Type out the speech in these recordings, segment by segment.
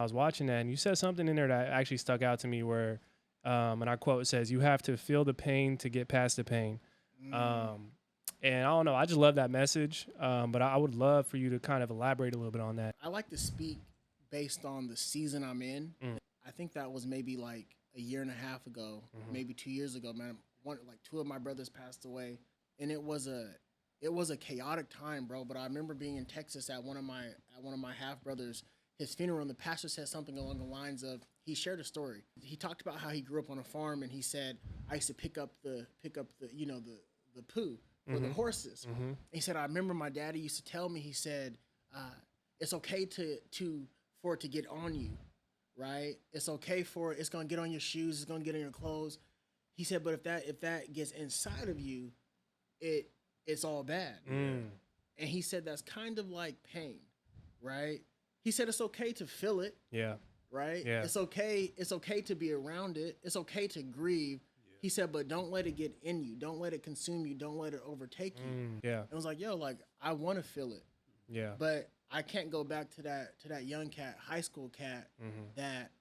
I was watching that, and you said something in there that actually stuck out to me where, and I quote, it says, "You have to feel the pain to get past the pain." And I don't know, I just love that message, but I would love for you to kind of elaborate a little bit on that. I like to speak based on the season I'm in. I think that was maybe like a year and a half ago, maybe 2 years ago, man. Two of my brothers passed away, and it was a chaotic time, bro. But I remember being in Texas at one of my half brothers, his funeral, and the pastor said something along the lines of, he shared a story. He talked about how he grew up on a farm, and he said, I used to pick up the the poo for the horses. He said, I remember my daddy used to tell me, he said, it's okay for it to get on you, right? It's okay for it's gonna get on your shoes, it's gonna get on your clothes. He said, but if that gets inside of you, it's all bad. And he said that's kind of like pain, right? He said it's okay to feel it. Yeah. Right? Yeah. It's okay to be around it. It's okay to grieve. He said, but don't let it get in you. Don't let it consume you. Don't let it overtake you. Yeah. And I was like, yo, like, I want to feel it. Yeah. But I can't go back to that young cat, high school cat, that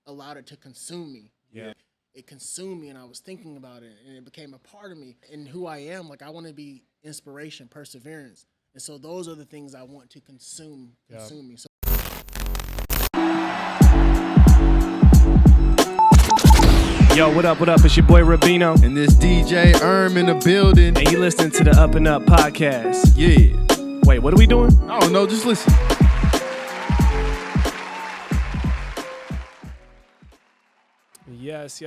allowed it to consume me. Yeah. It consumed me, and I was thinking about it, and it became a part of me. And who I am, like, I want to be inspiration, perseverance. And so those are the things I want to consume me. So Yo, what up? It's your boy Rubino. And this DJ in the building. And you listening to the UpNUp Podcast. Yeah. Wait, what are we doing? I don't know, just listen. Yes.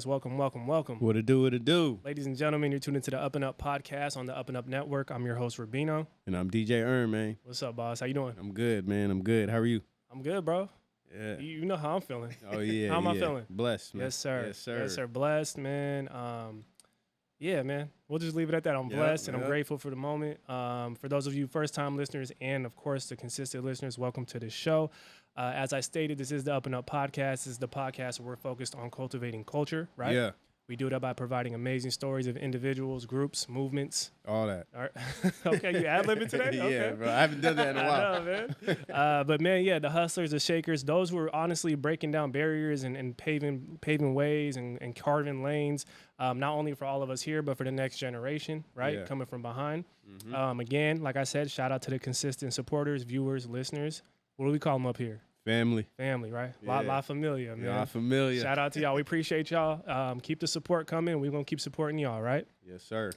Welcome. What it do? Ladies and gentlemen, you're tuned into the UpNUp Podcast on the UpNUp Network. I'm your host, Rubino. And I'm DJ man. What's up, boss? How you doing? I'm good, man. I'm good. How are you? I'm good, bro. Yeah. You know how I'm feeling. Oh, yeah. How am I feeling? Blessed, man. Yes, sir. Yes, sir. Blessed, man. Yeah, man. We'll just leave it at that. I'm blessed, and I'm grateful for the moment. For those of you first-time listeners and, of course, the consistent listeners, welcome to the show. As I stated, this is the UpNUp Podcast. This is the podcast where we're focused on cultivating culture, right? Yeah. We do that by providing amazing stories of individuals, groups, movements. All that. All right. Okay, you ad-libbing today? Okay. Yeah, bro. I haven't done that in a while. I know, man. But, man, yeah, the hustlers, the shakers, those who are honestly breaking down barriers and paving ways and carving lanes, not only for all of us here, but for the next generation, right, coming from behind. Again, like I said, shout out to the consistent supporters, viewers, listeners. What do we call them up here? Family, right? Yeah. La familia, man. La familia. Shout out to y'all. We appreciate y'all. Keep the support coming. We're going to keep supporting y'all, right? Yes, sir.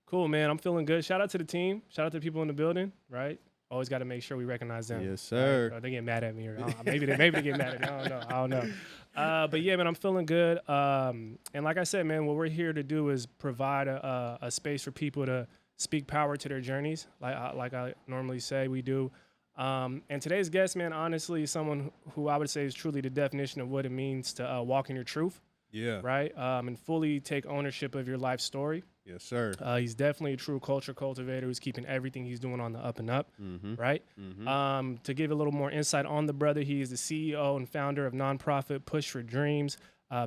Cool, man. I'm feeling good. Shout out to the team. Shout out to the people in the building, right? Always got to make sure we recognize them. Yes, sir. Right? Or they get mad at me. Or maybe they get mad at me. I don't know. But, yeah, man, I'm feeling good. And like I said, man, what we're here to do is provide a space for people to speak power to their journeys, like I normally say we do. And today's guest, man, honestly, is someone who I would say is truly the definition of what it means to walk in your truth. Yeah. Right? And fully take ownership of your life story. Yes, sir. He's definitely a true culture cultivator who's keeping everything he's doing on the up and up. Right? To give a little more insight on the brother, he is the CEO and founder of nonprofit Push for Dreams,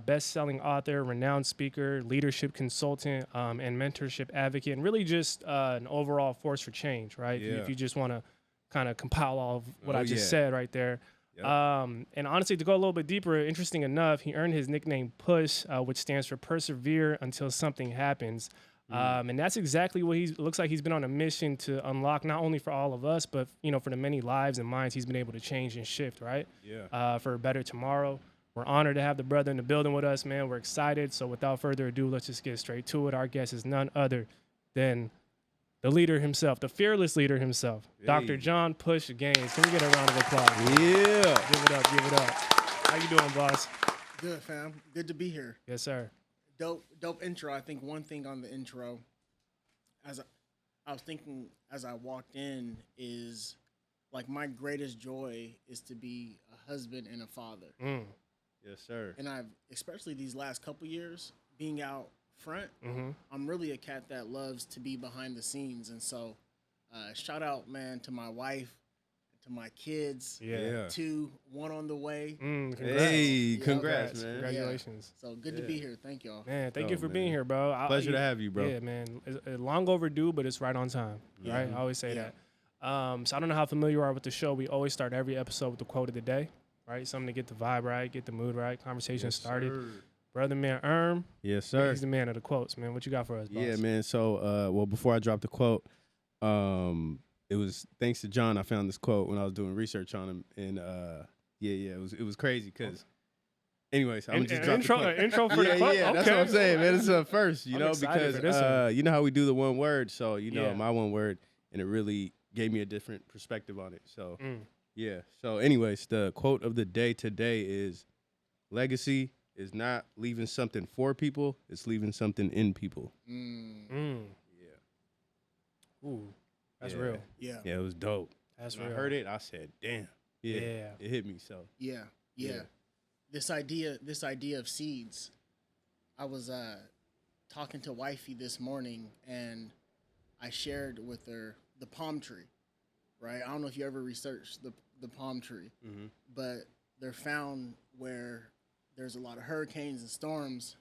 best-selling author, renowned speaker, leadership consultant, and mentorship advocate, and really just an overall force for change, right? Yeah. If you just want to kind of compile all of what I just said right there. Yep. And honestly, to go a little bit deeper, interesting enough, he earned his nickname PUSH, which stands for persevere until something happens. And that's exactly what looks like he's been on a mission to unlock, not only for all of us, but, for the many lives and minds he's been able to change and shift, right? Yeah. For a better tomorrow. We're honored to have the brother in the building with us, man. We're excited. So without further ado, let's just get straight to it. Our guest is none other than the leader himself, the fearless leader himself, hey. Dr.John PUSH Gaines. Can we get a round of applause? Yeah. Give it up. How you doing, boss? Good, fam. Good to be here. Yes, sir. Dope intro. I think one thing on the intro, as I was thinking as I walked in, is like my greatest joy is to be a husband and a father. Yes, sir. And I've, especially these last couple years, being out front, I'm really a cat that loves to be behind the scenes. And so shout out, man, to my wife, to my kids. Yeah. One on the way. Congrats. Hey, congrats, man. Congratulations. So good to be here. Thank y'all. Man, thank you for being here, bro. Pleasure to have you, bro. Yeah, man. It's long overdue, but it's right on time. Yeah. Right? I always say that. So I don't know how familiar you are with the show. We always start every episode with the quote of the day, right? Something to get the vibe right, get the mood right, conversation started. Sir. Brother man Yes, sir. He's the man of the quotes, man. What you got for us, boss? Yeah, man. So, well, before I drop the quote, it was thanks to John I found this quote when I was doing research on him, and it was crazy because. Anyways, I'm just intro for the quote. Yeah, okay. That's what I'm saying, man. It's a first, I'm because you know how we do the one word, so my one word, and it really gave me a different perspective on it. So yeah. So anyways, the quote of the day today is, "Legacy is not leaving something for people; it's leaving something in people." Yeah. Ooh, that's real. Yeah. Yeah, it was dope. That's when real. I heard it, I said, "Damn." Yeah. It hit me. So. Yeah. This idea of seeds. I was talking to wifey this morning, and I shared with her the palm tree, right? I don't know if you ever researched the palm tree, but they're found where there's a lot of hurricanes and storms,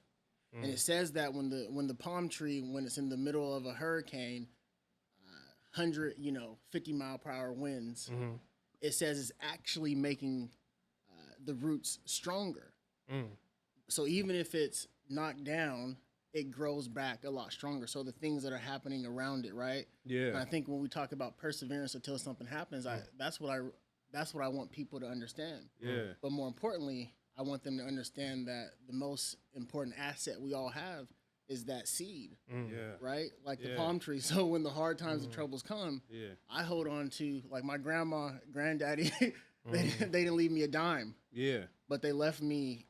and it says that when the palm tree, when it's in the middle of a hurricane, 50-mile-per-hour winds, it says it's actually making the roots stronger. So even if it's knocked down, it grows back a lot stronger. So the things that are happening around it, right? Yeah. And I think when we talk about perseverance until something happens, that's what I want people to understand. Yeah. But more importantly, I want them to understand that the most important asset we all have is that seed. Right? Like the palm tree. So when the hard times and troubles come, I hold on to, like my grandma, granddaddy, they didn't leave me a dime. Yeah. But they left me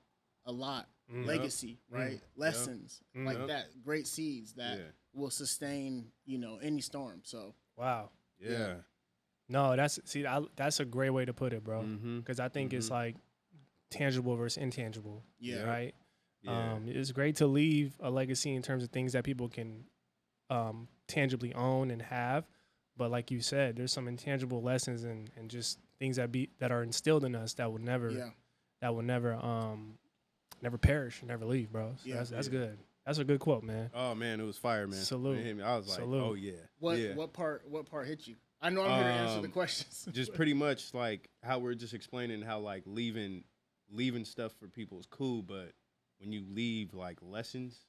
a lot. Legacy, right? Lessons like that, great seeds that will sustain, any storm. So wow. Yeah. No, that's a great way to put it, bro. Because I think it's like tangible versus intangible. Yeah. Right. Yeah. It's great to leave a legacy in terms of things that people can tangibly own and have, but like you said, there's some intangible lessons and just things that are instilled in us that will never never perish, never leave, bro. So that's good. That's a good quote, man. Oh man, it was fire, man. Salute. It hit me. I was like, Salute. oh yeah. What part hit you? I know I'm here to answer the questions. Just pretty much like how we're just explaining how like leaving stuff for people is cool, but when you leave like lessons,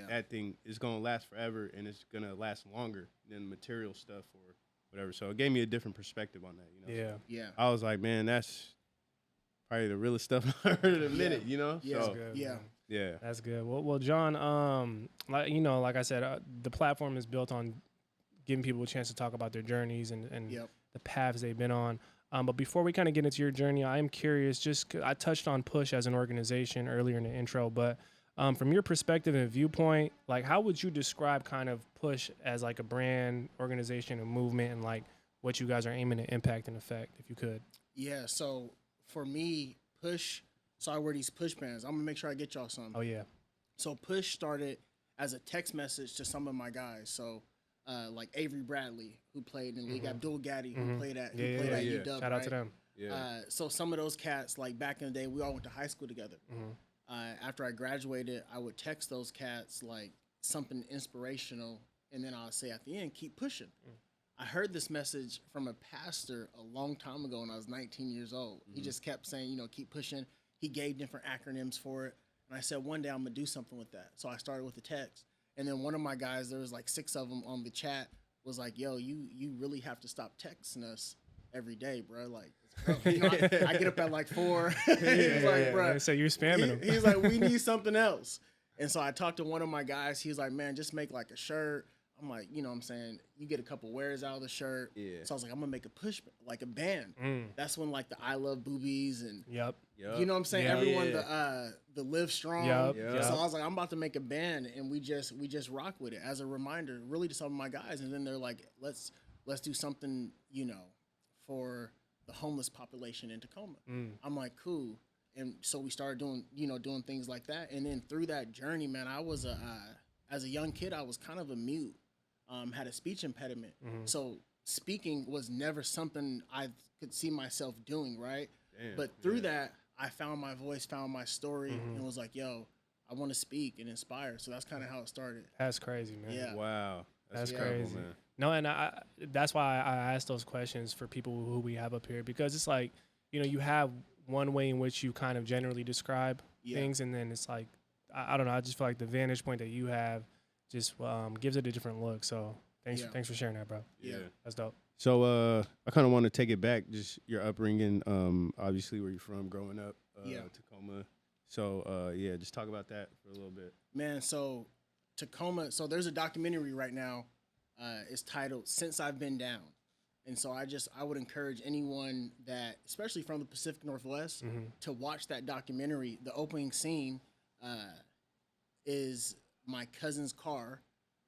that thing is gonna last forever and it's gonna last longer than material stuff or whatever. So it gave me a different perspective on that, Yeah. I was like, man, that's probably the realest stuff I heard in a minute, Yeah. So, That's good, yeah. man. Yeah. That's good. Well, John, like I said, the platform is built on giving people a chance to talk about their journeys and the paths they've been on. But before we kind of get into your journey, I am curious, just I touched on PUSH as an organization earlier in the intro, but from your perspective and viewpoint, like how would you describe kind of PUSH as like a brand, organization, and movement, and like what you guys are aiming to impact and affect, if you could? Yeah, so for me, PUSH, so I wear these PUSH bands. I'm going to make sure I get y'all some. Oh, yeah. So PUSH started as a text message to some of my guys. So like Avery Bradley, who played in the league, Abdul Gaddy, who played at UW. Shout out to them. Yeah. So some of those cats, like back in the day, we all went to high school together. After I graduated, I would text those cats like something inspirational, and then I'll say at the end, keep pushing. I heard this message from a pastor a long time ago when I was 19 years old. He just kept saying, keep pushing. He gave different acronyms for it. And I said, one day I'm going to do something with that. So I started with the text. And then one of my guys, there was like 6 of them on the chat, was like, yo, you really have to stop texting us every day, bro. Like, I get up at like 4. He's like, bro. So you're spamming them. He's like, we need something else. And so I talked to one of my guys. He's like, man, just make like a shirt. I'm like, you know what I'm saying? You get a couple wears out of the shirt. Yeah. So I was like, I'm going to make a push, like a band. That's when like the I Love Boobies and, Yep. you know what I'm saying? Yeah. Everyone, the Live Strong. Yep. So I was like, I'm about to make a band, and we just rock with it as a reminder, really, to some of my guys. And then they're like, let's do something, for the homeless population in Tacoma. I'm like, cool. And so we started doing things like that. And then through that journey, man, I was as a young kid, I was kind of a mute. Had a speech impediment. So speaking was never something I could see myself doing, right? Damn, but through that, I found my voice, found my story, and was like, yo, I want to speak and inspire. So that's kind of how it started. That's crazy, man. Yeah. Wow. That's incredible, crazy. man. No, and that's why I ask those questions for people who we have up here, because it's like, you have one way in which you kind of generally describe things, and then it's like, I don't know, I just feel like the vantage point that you have just gives it a different look. So thanks for sharing that, bro. Yeah. That's dope. So I kind of want to take it back, just your upbringing, obviously where you're from growing up, Tacoma. So, just talk about that for a little bit. Man, so Tacoma, so there's a documentary right now. It's titled Since I've Been Down. And so I would encourage anyone that, especially from the Pacific Northwest, to watch that documentary. The opening scene is my cousin's car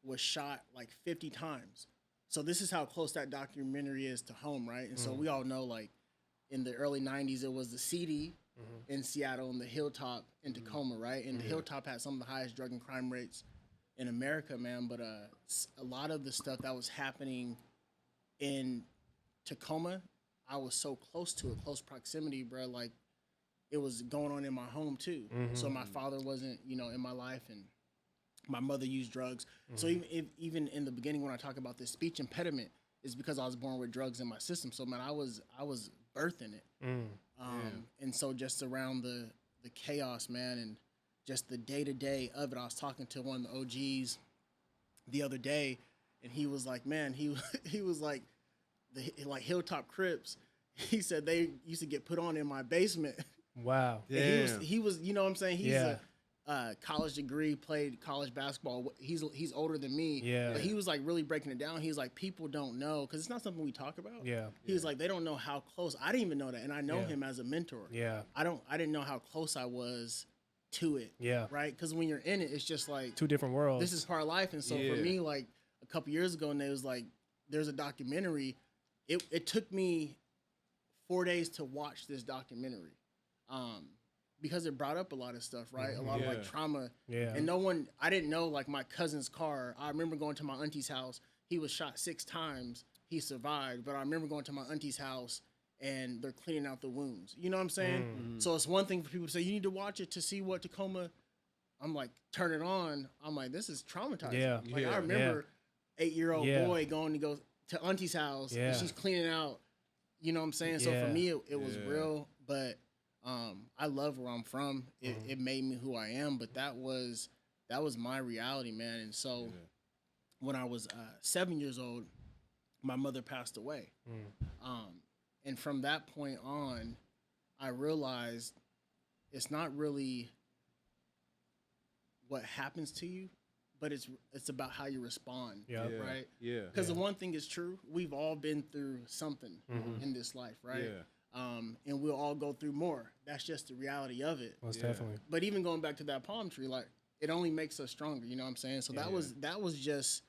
was shot like 50 times. So this is how close that documentary is to home, right? And so we all know, like, in the early 90s, it was the CD in Seattle and the Hilltop in Tacoma, right? And the Hilltop had some of the highest drug and crime rates in America, man. But a lot of the stuff that was happening in Tacoma, I was so close to it, close proximity, bro. Like, it was going on in my home too. So my father wasn't, in my life, and my mother used drugs. So even in the beginning, when I talk about this speech impediment, is because I was born with drugs in my system. So man, I was birthing it. And so just around the chaos, man, and just the day-to-day of it, I was talking to one of the OGs the other day, and he was like, man, he was like, like Hilltop Crips, he said they used to get put on in my basement. Wow. And he was, you know what I'm saying? He's a college degree, played college basketball. He's older than me. Yeah. But he was like really breaking it down. He's like, people don't know, because it's not something we talk about. Yeah. He was like, they don't know how close. I didn't even know that, and I know him as a mentor. Yeah. I didn't know how close I was to it. Yeah. Right? Because when you're in it, it's just like two different worlds. This is part of life. And so for me, like a couple years ago, and it was like, there's a documentary. It took me 4 days to watch this documentary. Because it brought up a lot of stuff, right? A lot of like trauma. Yeah. And I didn't know, like, my cousin's car. I remember going to my auntie's house. He was shot 6 times. He survived. But I remember going to my auntie's house and they're cleaning out the wounds. You know what I'm saying? So it's one thing for people to say, you need to watch it to see what Tacoma. I'm like, turn it on. I'm like, this is traumatizing. Yeah. Like, I remember 8-year-old boy going to go to auntie's house and she's cleaning out. You know what I'm saying? So for me, it was real. But I love where I'm from. It made me who I am. But that was my reality, man. And so when I was 7 years old, my mother passed away. And from that point on, I realized it's not really what happens to you, but it's about how you respond, right? Yeah. Because the one thing is true, we've all been through something in this life, right? Yeah. And we'll all go through more. That's just the reality of it. Most definitely. But even going back to that palm tree, like, it only makes us stronger. You know what I'm saying? So that was just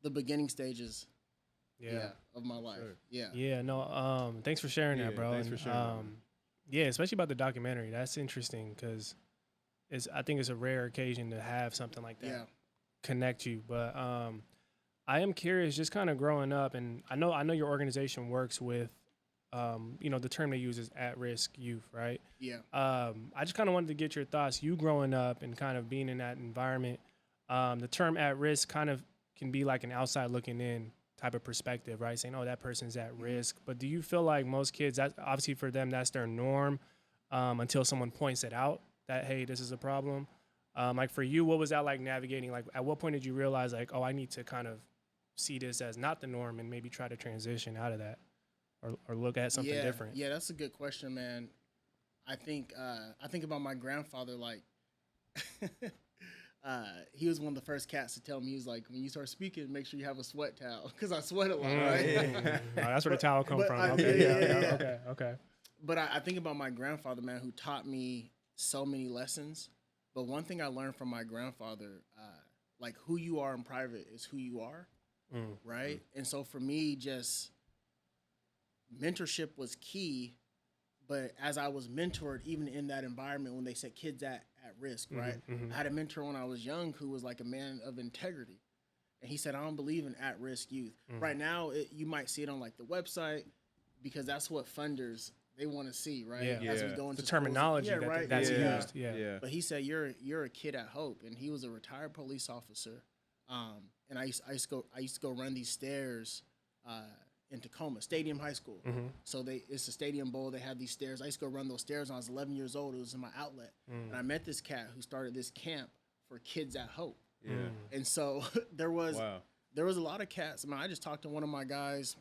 the beginning stages. Of my life. Sure. Yeah. No. Thanks for sharing that, bro. Thanks for sharing. Especially about the documentary. That's interesting because I think it's a rare occasion to have something like that connect you. But I am curious, just kind of growing up, and I know your organization works with, the term they use is at-risk youth, right? Yeah. I just kind of wanted to get your thoughts. You growing up and kind of being in that environment, the term at-risk kind of can be like an outside looking in type of perspective, right? Saying, oh, that person's at risk. But do you feel like most kids, that obviously for them, that's their norm until someone points it out that, hey, this is a problem? Like for you, what was that like navigating? Like at what point did you realize like, oh, I need to kind of see this as not the norm and maybe try to transition out of that or look at something different? Yeah, that's a good question, man. I think about my grandfather, like, he was one of the first cats to tell me, he was like, when you start speaking, make sure you have a sweat towel, because I sweat a lot, right? Oh, that's where the towel come from. Okay. But I think about my grandfather, man, who taught me so many lessons. But one thing I learned from my grandfather, like, who you are in private is who you are, right? And so for me, just mentorship was key. But as I was mentored, even in that environment, when they said kids at risk, right? I had a mentor when I was young who was like a man of integrity. And he said, I don't believe in at-risk youth. Right now, you might see it on like the website because that's what funders, they want to see, right? As we go into the terminology that's used. But he said, you're a kid at Hope. And he was a retired police officer. And I used to go run these stairs in Tacoma, Stadium High School. So it's a stadium bowl. They have these stairs. I used to go run those stairs when I was 11 years old. It was in my outlet. And I met this cat who started this camp for kids at Hope. Yeah. And so there was a lot of cats. I mean, I just talked to one of my guys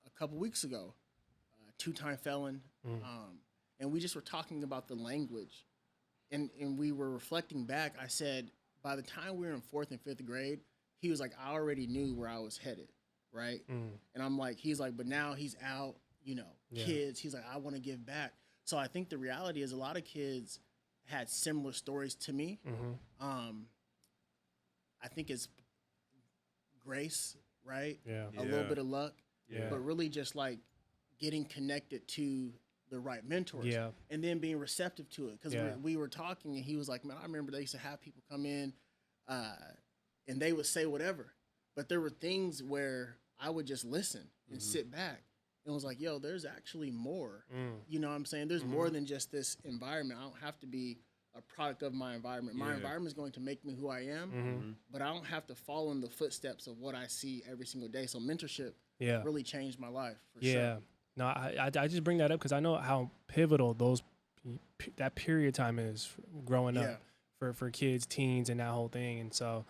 a couple weeks ago, 2-time felon. And we just were talking about the language. And we were reflecting back. I said, by the time we were in 4th and 5th grade, he was like, I already knew where I was headed. Right. And I'm like, he's like, but now he's out, kids. He's like, I want to give back. So I think the reality is a lot of kids had similar stories to me. I think it's grace, right? A little bit of luck, but really just like getting connected to the right mentors and then being receptive to it. Because we were talking and he was like, man, I remember they used to have people come in and they would say whatever. But there were things where I would just listen and sit back and was like, yo, there's actually more. You know what I'm saying? There's more than just this environment. I don't have to be a product of my environment. My environment is going to make me who I am, but I don't have to follow in the footsteps of what I see every single day. So mentorship really changed my life for sure. No, I just bring that up because I know how pivotal that period of time is growing up for kids, teens, and that whole thing. And so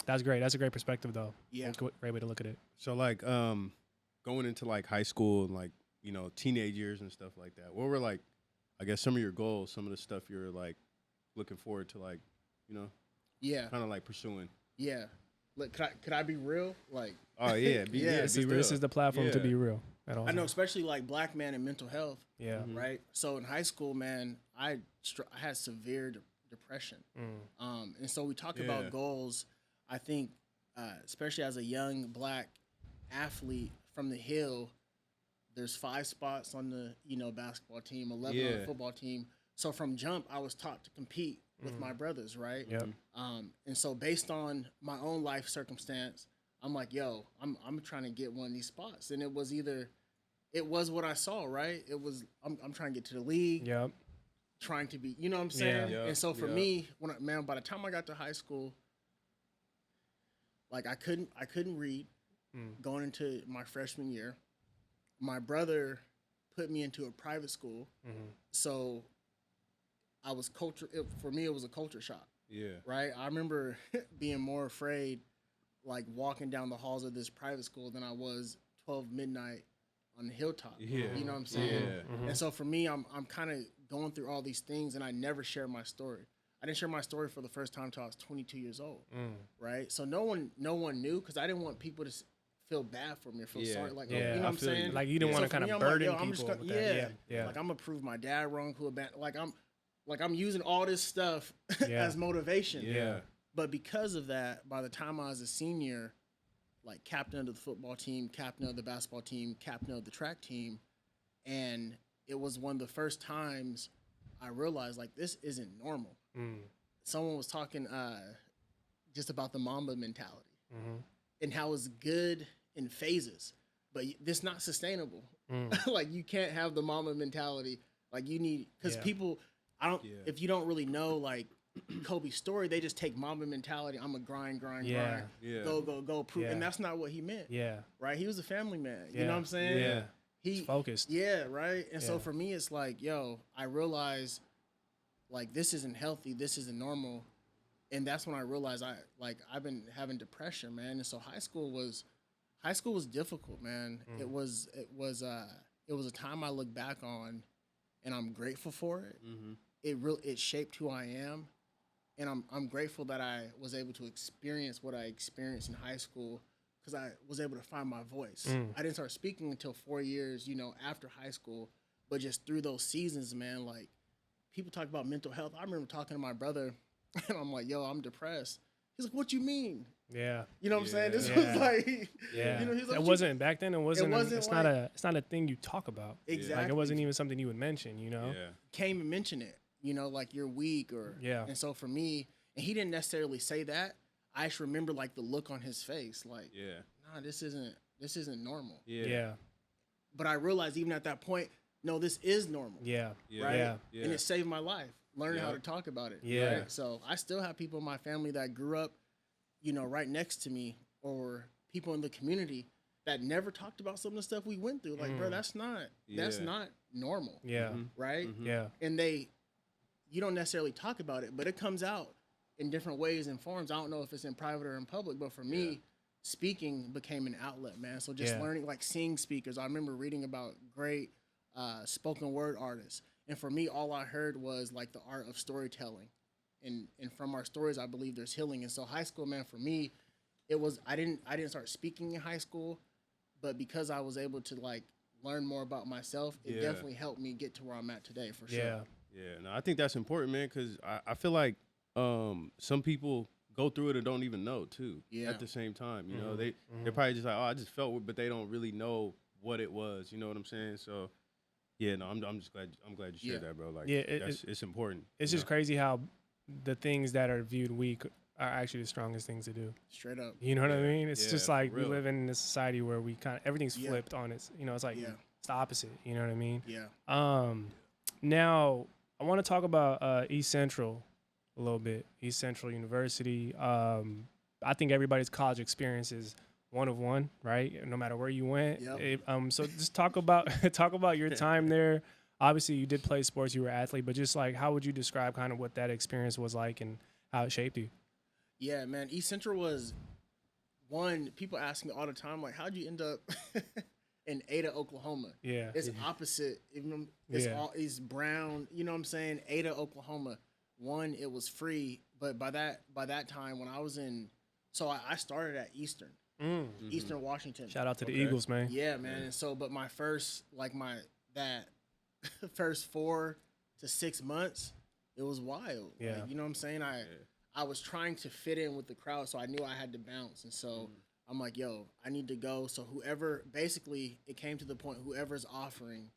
that's great. That's a great perspective, though. Yeah. Great way to look at it. So, like, going into, like, high school and, like, teenage years and stuff like that, what were, like, I guess some of your goals, some of the stuff you're, like, looking forward to, like, kind of, like, pursuing? Yeah. Look, could I be real? Like, oh, yeah. This is the platform to be real. I know, especially, like, black man and mental health. Yeah. Right? So, in high school, man, I had severe depression. And so we talk about goals. I think, especially as a young black athlete from the Hill, there's 5 spots on the basketball team, 11 on the football team. So from jump, I was taught to compete with my brothers, right? Yep. And so based on my own life circumstance, I'm like, yo, I'm trying to get one of these spots. And it was what I saw, right? It was I'm trying to get to the league. Yep. Trying to be, you know what I'm saying? Yeah. And so for me, by the time I got to high school, like I couldn't read going into my freshman year. My brother put me into a private school. So I was for me, it was a culture shock. Yeah. Right. I remember being more afraid, like walking down the halls of this private school than I was 12 midnight on the hilltop. Yeah. You know what I'm saying? Yeah. And so for me, I'm kind of going through all these things and I never share my story. I didn't share my story for the first time until I was 22 years old. Right. So no one knew because I didn't want people to feel bad for me or feel sorry. Like, you know what I'm saying? Like you didn't want to kind of burden people. Like I'm gonna prove my dad wrong. Like I'm using all this stuff as motivation. Yeah. But because of that, by the time I was a senior, like captain of the football team, captain of the basketball team, captain of the track team, and it was one of the first times I realized like this isn't normal. Someone was talking just about the Mamba mentality and how it's good in phases, but this not sustainable. Like you can't have the Mamba mentality. Like you need because people. If you don't really know like Kobe's story, they just take Mamba mentality. I'm a grind, go, prove, and that's not what he meant. Yeah, right. He was a family man. You know what I'm saying? Yeah, he's focused. Yeah, right. And so for me, it's like, yo, I realize like this isn't healthy. This isn't normal, and that's when I realized I've been having depression, man. And so high school was difficult, man. It was a time I look back on, and I'm grateful for it. It shaped who I am, and I'm grateful that I was able to experience what I experienced in high school because I was able to find my voice. I didn't start speaking until 4 years, after high school, but just through those seasons, man, like people talk about mental health. I remember talking to my brother, and I'm like, yo, I'm depressed. He's like, what you mean? Yeah. You know what I'm saying? This was like, he's like, it wasn't back then. It's not a thing you talk about. Exactly. Like it wasn't even something you would mention, Yeah. Can't even mention it, like you're weak and so for me, and he didn't necessarily say that. I just remember like the look on his face, like, nah, this isn't normal. Yeah. But I realized even at that point, no, this is normal. Yeah. Right. Yeah. And it saved my life. Learning how to talk about it. Yeah. Right? So I still have people in my family that grew up, right next to me, or people in the community that never talked about some of the stuff we went through. Like, bro, that's not normal. Yeah. Right? Yeah. And you don't necessarily talk about it, but it comes out in different ways and forms. I don't know if it's in private or in public, but for me, speaking became an outlet, man. So just learning, like seeing speakers. I remember reading about great spoken word artists. And for me, all I heard was like the art of storytelling. And from our stories, I believe there's healing. And so high school, man, for me, it was, I didn't start speaking in high school, but because I was able to like learn more about myself, it definitely helped me get to where I'm at today, for sure. Yeah, no, I think that's important, man, because I feel like some people go through it and don't even know, too, at the same time. You know, they're probably just like, oh, I just felt it, but they don't really know what it was. You know what I'm saying? So, yeah, no, I'm just glad you shared that, bro. Like, it's important. It's just crazy how the things that are viewed weak are actually the strongest things to do. Straight up. You know what I mean? It's just like we live in a society where we kind of, everything's flipped on it. You know, it's like it's the opposite. You know what I mean? Yeah. Now, I want to talk about East Central a little bit. East Central University. I think everybody's college experience is one of one, right? No matter where you went. So just talk about your time there. Obviously, you did play sports. You were an athlete, but just like, how would you describe kind of what that experience was like and how it shaped you? Yeah, man. East Central was one. People ask me all the time, like, how'd you end up in Ada, Oklahoma? Yeah, it's opposite. Even it's brown. You know what I'm saying? Ada, Oklahoma. One, it was free, but by that time when I was in, so I started at Eastern, Eastern Washington. Shout out to the Eagles, man. Yeah, man. And so, but my first, first 4 to 6 months, it was wild. Yeah, like, you know what I'm saying? I was trying to fit in with the crowd, so I knew I had to bounce. And so I'm like, yo, I need to go. So whoever, basically, it came to the point, whoever's offering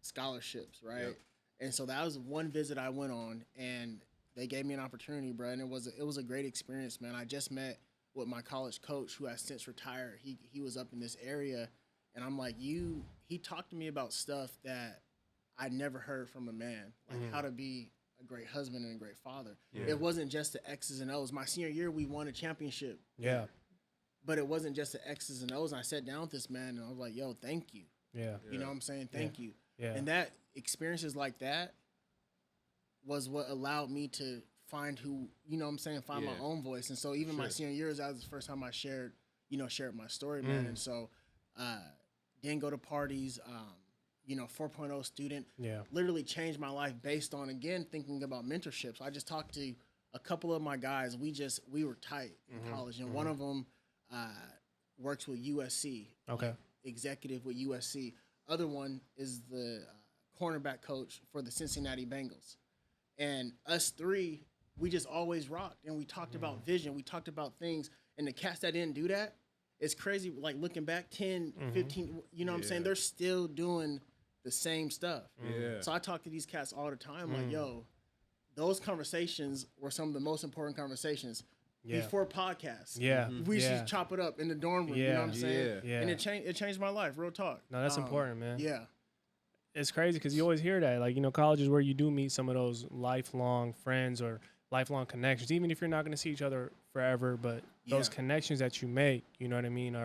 scholarships, right? Yep. And so that was one visit I went on, and they gave me an opportunity, bro. And it was a great experience, man. I just met with my college coach, who has since retired. He was up in this area, and I'm like, he talked to me about stuff that I never heard from a man, like how to be a great husband and a great father. It wasn't just the X's and O's. My senior year, we won a championship. Yeah. But it wasn't just the X's and O's. And I sat down with this man, and I was like, yo, thank you. Yeah. You know what I'm saying? Thank you. Yeah. And that experiences like that was what allowed me to find find my own voice. And so even my senior year, that was the first time I shared my story, man. And so didn't go to parties, 4.0 student, literally changed my life based on, again, thinking about mentorships. I just talked to a couple of my guys. We were tight in college, and one of them works with USC. Okay. Executive with USC. Other one is the cornerback coach for the Cincinnati Bengals. And us three, we just always rocked, and we talked about vision. We talked about things, and the cats that didn't do that, it's crazy. Like looking back 10, 15, you know what I'm saying? They're still doing the same stuff. Yeah. So I talk to these cats all the time, like, yo, those conversations were some of the most important conversations before podcasts. Yeah. We used to chop it up in the dorm room, you know what I'm saying? Yeah. And it changed my life, real talk. No, that's important, man. Yeah. It's crazy because you always hear that. Like, college is where you do meet some of those lifelong friends or lifelong connections, even if you're not going to see each other forever, but those connections that you make, you know what I mean,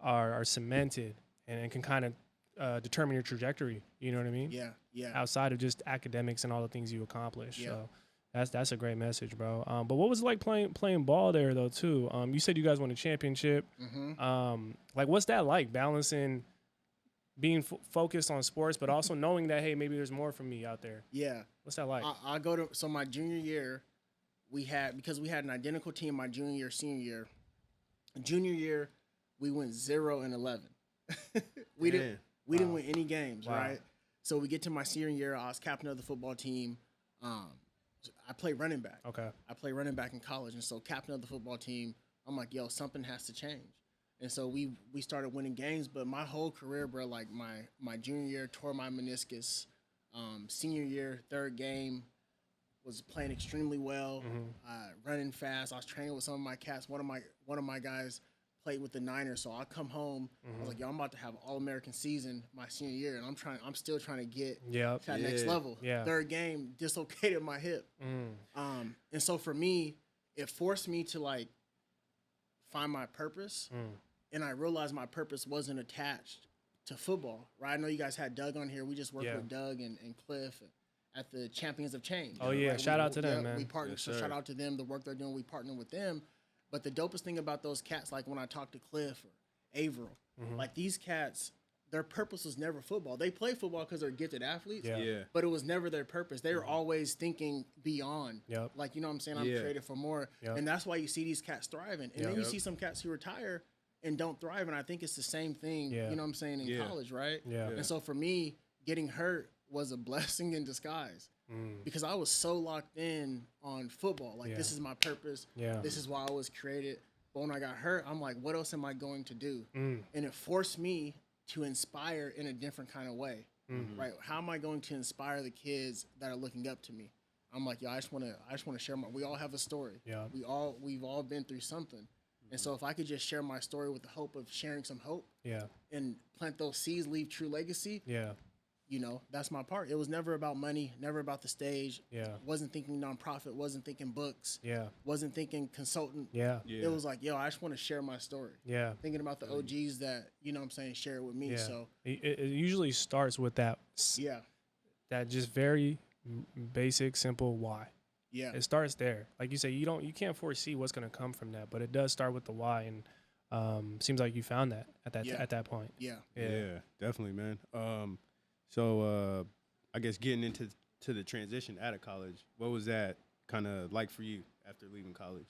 are cemented and can kind of determine your trajectory, you know what I mean? Yeah. Outside of just academics and all the things you accomplish. Yeah. So that's a great message, bro. But what was it like playing ball there, though, too? You said you guys won a championship. Like, what's that like, balancing being focused on sports, but also knowing that, hey, maybe there's more for me out there? Yeah. What's that like? So my junior year, because we had an identical team my junior year, senior year. Junior year, we went 0-11. we didn't win any games, right? So we get to my senior year, I was captain of the football team. I play running back. Okay. I play running back in college, and so captain of the football team, I'm like, yo, something has to change. And so we started winning games, but my whole career, bro, like my junior year, tore my meniscus. Senior year, third game, was playing extremely well, running fast. I was training with some of my cats. One of my guys played with the Niners, so I come home. I was like, yo, I'm about to have All-American season my senior year, and I'm still trying to get to that next level. Yeah. Third game, dislocated my hip. And so for me, it forced me to, like, find my purpose, and I realized my purpose wasn't attached to football, right? I know you guys had Doug on here. We just worked with Doug and Cliff at the Champions of Change. Oh, yeah. Right? Shout out to them, man. We partnered, so shout out to them, the work they're doing. We partner with them. But the dopest thing about those cats, like when I talk to Cliff or Averill, like these cats, their purpose was never football. They play football because they're gifted athletes, but it was never their purpose. They were always thinking beyond. Like, you know what I'm saying? I'm created for more. And that's why you see these cats thriving. And then you see some cats who retire and don't thrive. And I think it's the same thing, you know what I'm saying, in college, right? And so for me, getting hurt was a blessing in disguise because I was so locked in on football. Like, this is my purpose. This is why I was created. But when I got hurt, I'm like, what else am I going to do? And it forced me to inspire in a different kind of way, right? How am I going to inspire the kids that are looking up to me? I'm like, yo, I just want to share we all have a story. We've all been through something. And so if I could just share my story with the hope of sharing some hope and plant those seeds, leave true legacy, you know, that's my part. It was never about money, never about the stage. Wasn't thinking nonprofit, wasn't thinking books. Wasn't thinking consultant. It was like, yo, I just want to share my story. Thinking about the OGs that, you know what I'm saying, share it with me. So it usually starts with that. That just very basic, simple why. It starts there. Like you say, you can't foresee what's going to come from that, but it does start with the why, and seems like you found that at that point. Yeah, definitely, man. So I guess getting into the transition out of college, what was that kind of like for you after leaving college?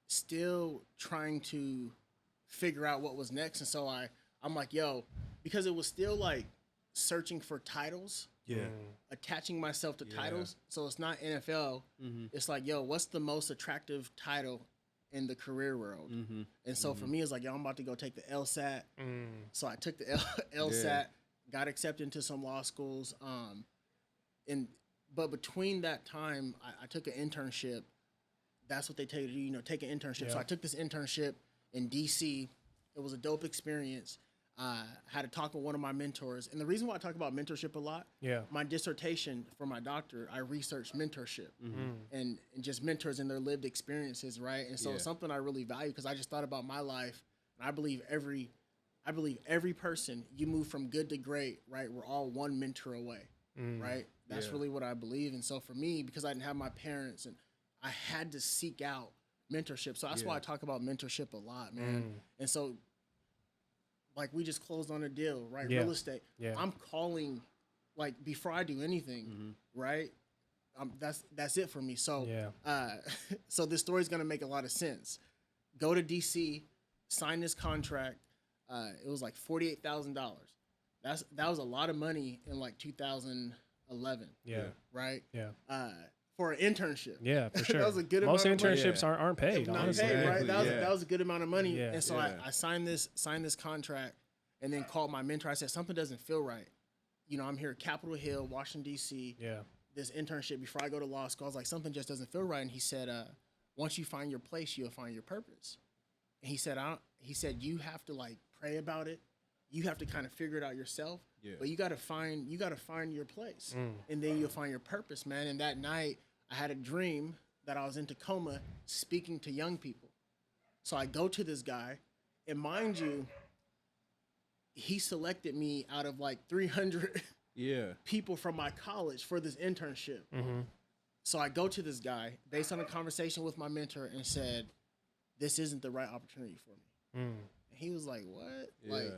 Still trying to figure out what was next, and so I'm like, yo, because it was still like searching for titles. Attaching myself to titles. So it's not NFL. It's like, yo, what's the most attractive title in the career world? And so for me, it's like, yo, I'm about to go take the LSAT. So I took the LSAT, got accepted into some law schools. But between that time, I took an internship. That's what they tell you to do, you know, take an internship. So I took this internship in DC. It was a dope experience. Had a talk with one of my mentors. And the reason why I talk about mentorship a lot, my dissertation for my doctor, I researched mentorship and just mentors and their lived experiences, right? And so it's something I really value because I just thought about my life. And I believe every person, you move from good to great, right? We're all one mentor away, right? That's really what I believe. And so for me, because I didn't have my parents, and I had to seek out mentorship. So that's why I talk about mentorship a lot, man. And so, like, we just closed on a deal, right? Real estate. I'm calling, like, before I do anything, right? That's it for me. So, so this story's gonna make a lot of sense. Go to DC, sign this contract. It was like $48,000. That was a lot of money in like 2011. Right. For an internship. For sure. That was a good Most amount of money. internships aren't paid. Not honestly. paid, right? That was a good amount of money. And so Yeah. I signed this contract, and then called my mentor. I said, something doesn't feel right. You know, I'm here at Capitol Hill, Washington, D.C. This internship before I go to law school. I was like, something just doesn't feel right. And he said, once you find your place, you'll find your purpose. And he said, you have to like pray about it. You have to kind of figure it out yourself. But you gotta find your place. And then you'll find your purpose, man. And that night I had a dream that I was in Tacoma speaking to young people. So I go to this guy, and mind you, he selected me out of like 300 people from my college for this internship. So I go to this guy based on a conversation with my mentor and said, this isn't the right opportunity for me. And he was like, what? Like,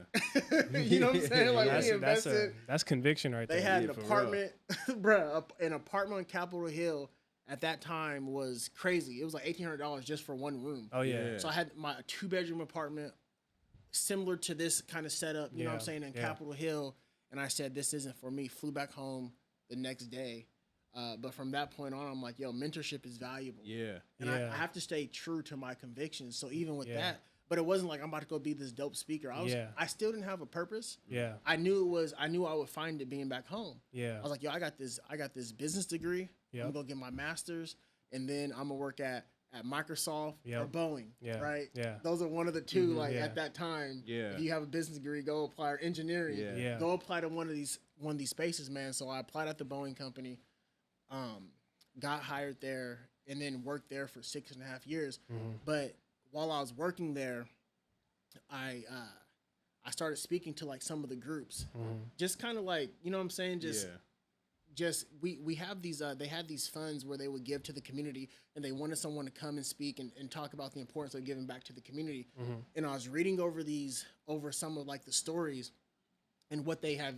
you know what I'm saying? Like, we invested. That's conviction right there. They had an apartment, bruh, an apartment on Capitol Hill at that time was crazy. It was like $1,800 just for one room. So I had my 2-bedroom apartment, similar to this kind of setup, you know what I'm saying, in Capitol Hill. And I said, this isn't for me. Flew back home the next day. But from that point on, I'm like, yo, mentorship is valuable. And I have to stay true to my convictions. So even with that, but it wasn't like I'm about to go be this dope speaker. I still didn't have a purpose. I knew I would find it being back home. I was like, yo, I got this business degree. I'm gonna go get my master's, and then I'm gonna work at Microsoft or Boeing. Right? Those are one of the two. Like at that time, if you have a business degree, go apply, or engineering. Go apply to one of these spaces, man. So I applied at the Boeing company, got hired there, and then worked there for 6.5 years. But while I was working there, I started speaking to like some of the groups, just kind of like, you know what I'm saying? Just we have these they had these funds where they would give to the community, and they wanted someone to come and speak and talk about the importance of giving back to the community. And I was reading over some of like the stories and what they have,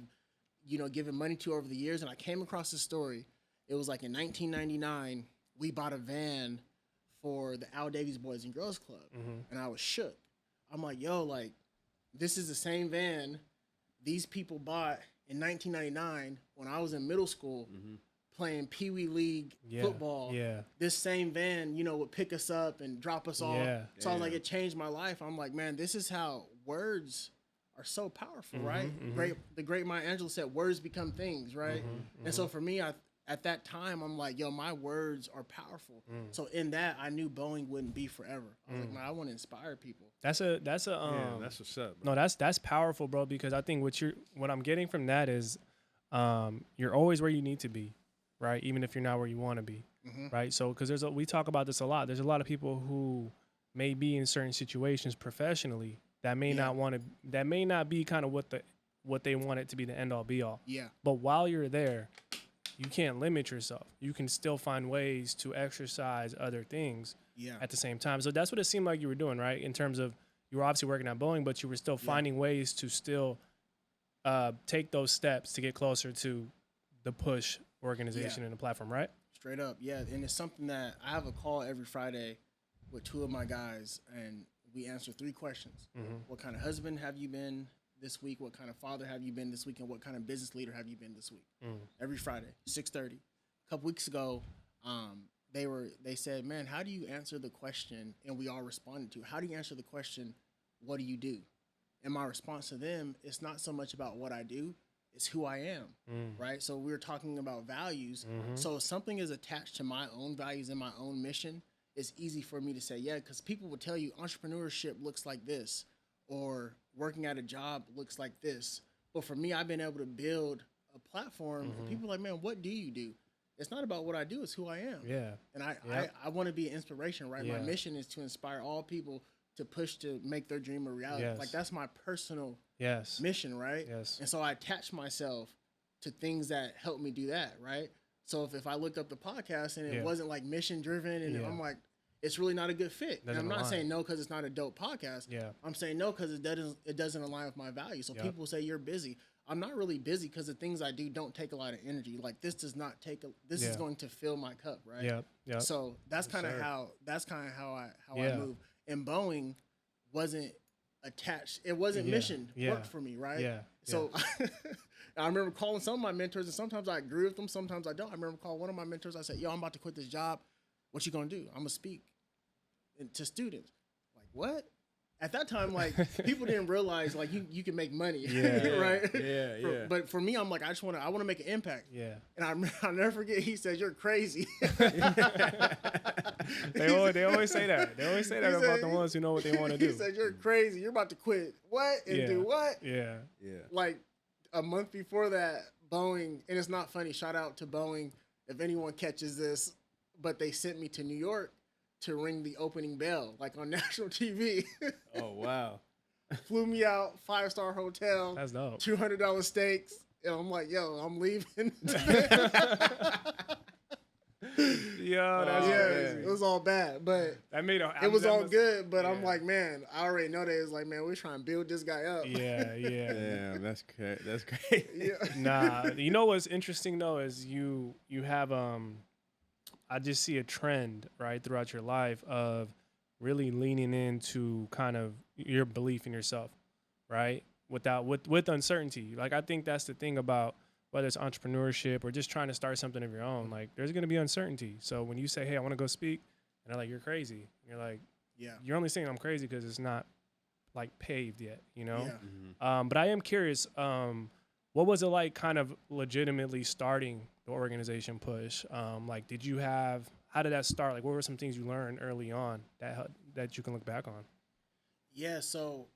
you know, given money to over the years, and I came across this story. It was like in 1999, we bought a van for the Al Davies Boys and Girls Club, and I was shook. I'm like, yo, like, this is the same van these people bought in 1999 when I was in middle school playing Pee Wee League football. This same van, you know, would pick us up and drop us off. So I was like, it changed my life. I'm like, man, this is how words are so powerful, right? The great Maya Angelou said, words become things, right? And so for me, at that time, I'm like, yo, my words are powerful. So in that, I knew Boeing wouldn't be forever. I was like, man, I want to inspire people. That's what's up, bro. No, that's powerful, bro, because I think what I'm getting from that is you're always where you need to be, right? Even if you're not where you want to be, right? So because we talk about this a lot. There's a lot of people who may be in certain situations professionally that may not be kind of what they want it to be, the end all be all. But while you're there, you can't limit yourself. You can still find ways to exercise other things at the same time. So that's what it seemed like you were doing, right? In terms of, you were obviously working at Boeing, but you were still finding ways to still take those steps to get closer to the PUSH organization and the platform, right? Straight up, yeah. And it's something that I have a call every Friday with two of my guys, and we answer 3 questions. What kind of husband have you been this week? What kind of father have you been this week? And what kind of business leader have you been this week? Every Friday, 6:30. A couple weeks ago, they said, man, how do you answer the question? And we all responded to, how do you answer the question, what do you do? And my response to them, it's not so much about what I do, it's who I am, right? So we were talking about values. So if something is attached to my own values and my own mission, it's easy for me to say, yeah, because people will tell you entrepreneurship looks like this, or working at a job looks like this. But for me, I've been able to build a platform, and people are like, man, what do you do? It's not about what I do, it's who I am. And I want to be an inspiration, right? My mission is to inspire all people to push to make their dream a reality. Like, that's my personal mission, right? And so I attach myself to things that help me do that, right? So if I looked up the podcast and it wasn't like mission driven, and I'm like, it's really not a good fit. And I'm not saying no because it's not a dope podcast. I'm saying no because it doesn't align with my values. So people say you're busy. I'm not really busy because the things I do don't take a lot of energy. Like, this does not take this is going to fill my cup, right? So that's kind of how I move. And Boeing wasn't attached. It wasn't mission work for me, right? So I remember calling some of my mentors, and sometimes I agree with them, sometimes I don't. I remember calling one of my mentors. I said, yo, I'm about to quit this job. What you gonna do? I'm gonna speak to students. Like, what? At that time, like, people didn't realize like you can make money, right? But for me, I'm like, I want to make an impact. And I'll never forget. He said, "You're crazy." They always say that. They always say that about the ones who know what they want to do. He said, "You're crazy. You're about to quit what and do what?" Like a month before that, Boeing, and it's not funny. Shout out to Boeing if anyone catches this. But they sent me to New York to ring the opening bell, like on national TV. Oh, wow. Flew me out, 5-star hotel. That's dope. $200 steaks. And I'm like, yo, I'm leaving. It was all bad, but it was all good. But I'm like, man, I already know that it's like, man, we're trying to build this guy up. Damn, that's great. That's great. Nah, you know what's interesting though is you have I just see a trend right throughout your life of really leaning into kind of your belief in yourself, right? With uncertainty. Like, I think that's the thing about whether it's entrepreneurship or just trying to start something of your own. Like, there's going to be uncertainty. So when you say, hey, I want to go speak, and they're like, you're crazy. And you're like, you're only saying I'm crazy because it's not like paved yet, you know? But I am curious, what was it like kind of legitimately starting the organization PUSH? Like, how did that start? Like, what were some things you learned early on that you can look back on? Yeah, so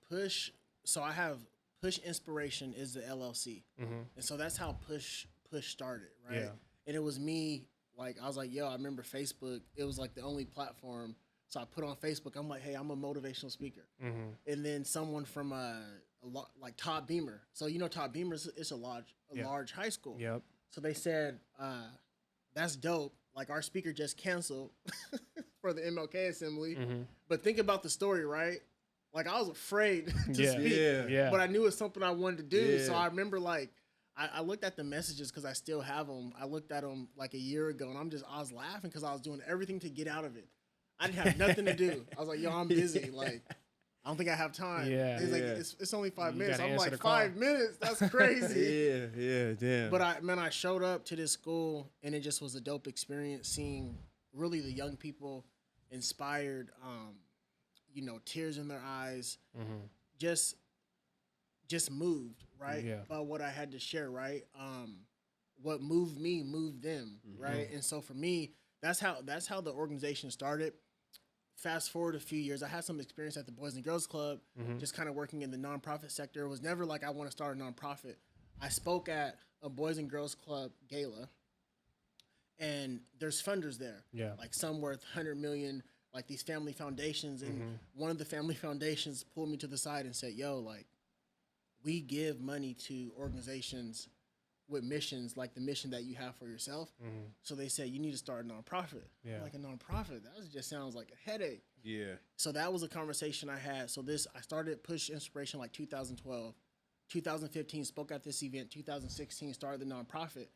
I have PUSH Inspiration is the LLC. And so that's how PUSH started, right? And it was me, like, I was like, yo, I remember Facebook. It was like the only platform. So I put on Facebook, I'm like, hey, I'm a motivational speaker. And then someone from like Todd Beamer. So you know Todd Beamer is a large high school. Yep. So they said, that's dope. Like our speaker just canceled for the MLK assembly. But think about the story, right? Like I was afraid to speak, but I knew it's something I wanted to do. So I remember like, I looked at the messages because I still have them. I looked at them like a year ago and I was laughing because I was doing everything to get out of it. I didn't have nothing to do. I was like, yo, I'm busy. Like, I don't think I have time. He's like, it's only 5 minutes. I'm like, 5 minutes? That's crazy. Damn. But I showed up to this school and it just was a dope experience seeing really the young people inspired, you know, tears in their eyes, just moved, right? By what I had to share, right? What moved me moved them, right? And so for me, that's how the organization started. Fast forward a few years, I had some experience at the Boys and Girls Club, just kind of working in the nonprofit sector. It was never like I want to start a nonprofit. I spoke at a Boys and Girls Club gala, and there's funders there. Like some worth 100 million, like these family foundations. And one of the family foundations pulled me to the side and said, yo, like, we give money to organizations with missions like the mission that you have for yourself. So they said, you need to start a nonprofit. Like a nonprofit, that just sounds like a headache. So that was a conversation I had. So I started Push Inspiration like 2012. 2015, spoke at this event. 2016, started the nonprofit.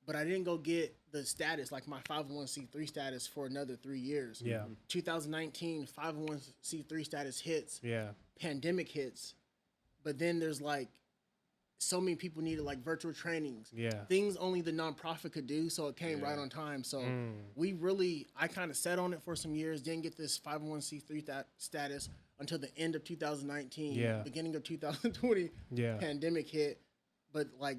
But I didn't go get the status, like my 501c3 status for another 3 years. 2019, 501c3 status hits. Pandemic hits. But then there's like, so many people needed like virtual trainings, things only the nonprofit could do. So it came right on time. So I kind of sat on it for some years, didn't get this 501c3 status until the end of 2019, beginning of 2020, pandemic hit. But like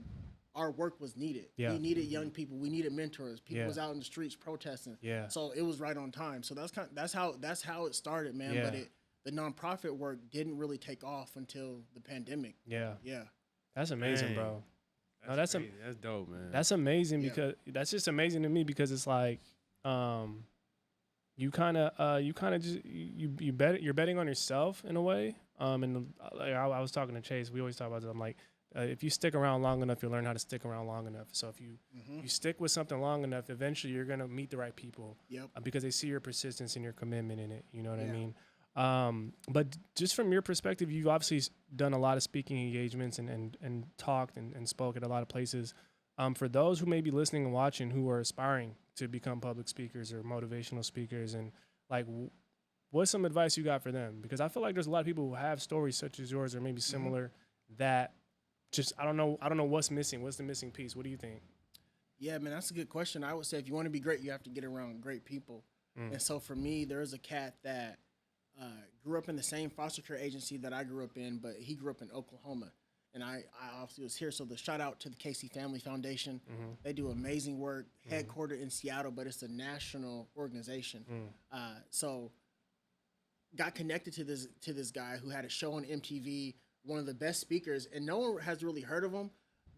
our work was needed. We needed young people. We needed mentors. People was out in the streets protesting. So it was right on time. So that's how it started, man. But the nonprofit work didn't really take off until the pandemic. That's amazing, bro. That's dope, man. That's amazing because that's just amazing to me because it's like, you're betting on yourself in a way. And like I was talking to Chase, we always talk about this. I'm like, if you stick around long enough, you'll learn how to stick around long enough. So if you stick with something long enough, eventually you're gonna meet the right people. Because they see your persistence and your commitment in it. You know what I mean? But just from your perspective, you've obviously done a lot of speaking engagements and talked and spoke at a lot of places. For those who may be listening and watching who are aspiring to become public speakers or motivational speakers, and like, what's some advice you got for them? Because I feel like there's a lot of people who have stories such as yours or maybe similar that just, I don't know what's missing. What's the missing piece? What do you think? Yeah, man, that's a good question. I would say if you want to be great, you have to get around great people. And so for me, there's a cat that grew up in the same foster care agency that I grew up in, but he grew up in Oklahoma. And I obviously was here. So the shout out to the Casey Family Foundation. They do amazing work, headquartered in Seattle, but it's a national organization. So got connected to this guy who had a show on MTV, one of the best speakers, and no one has really heard of him,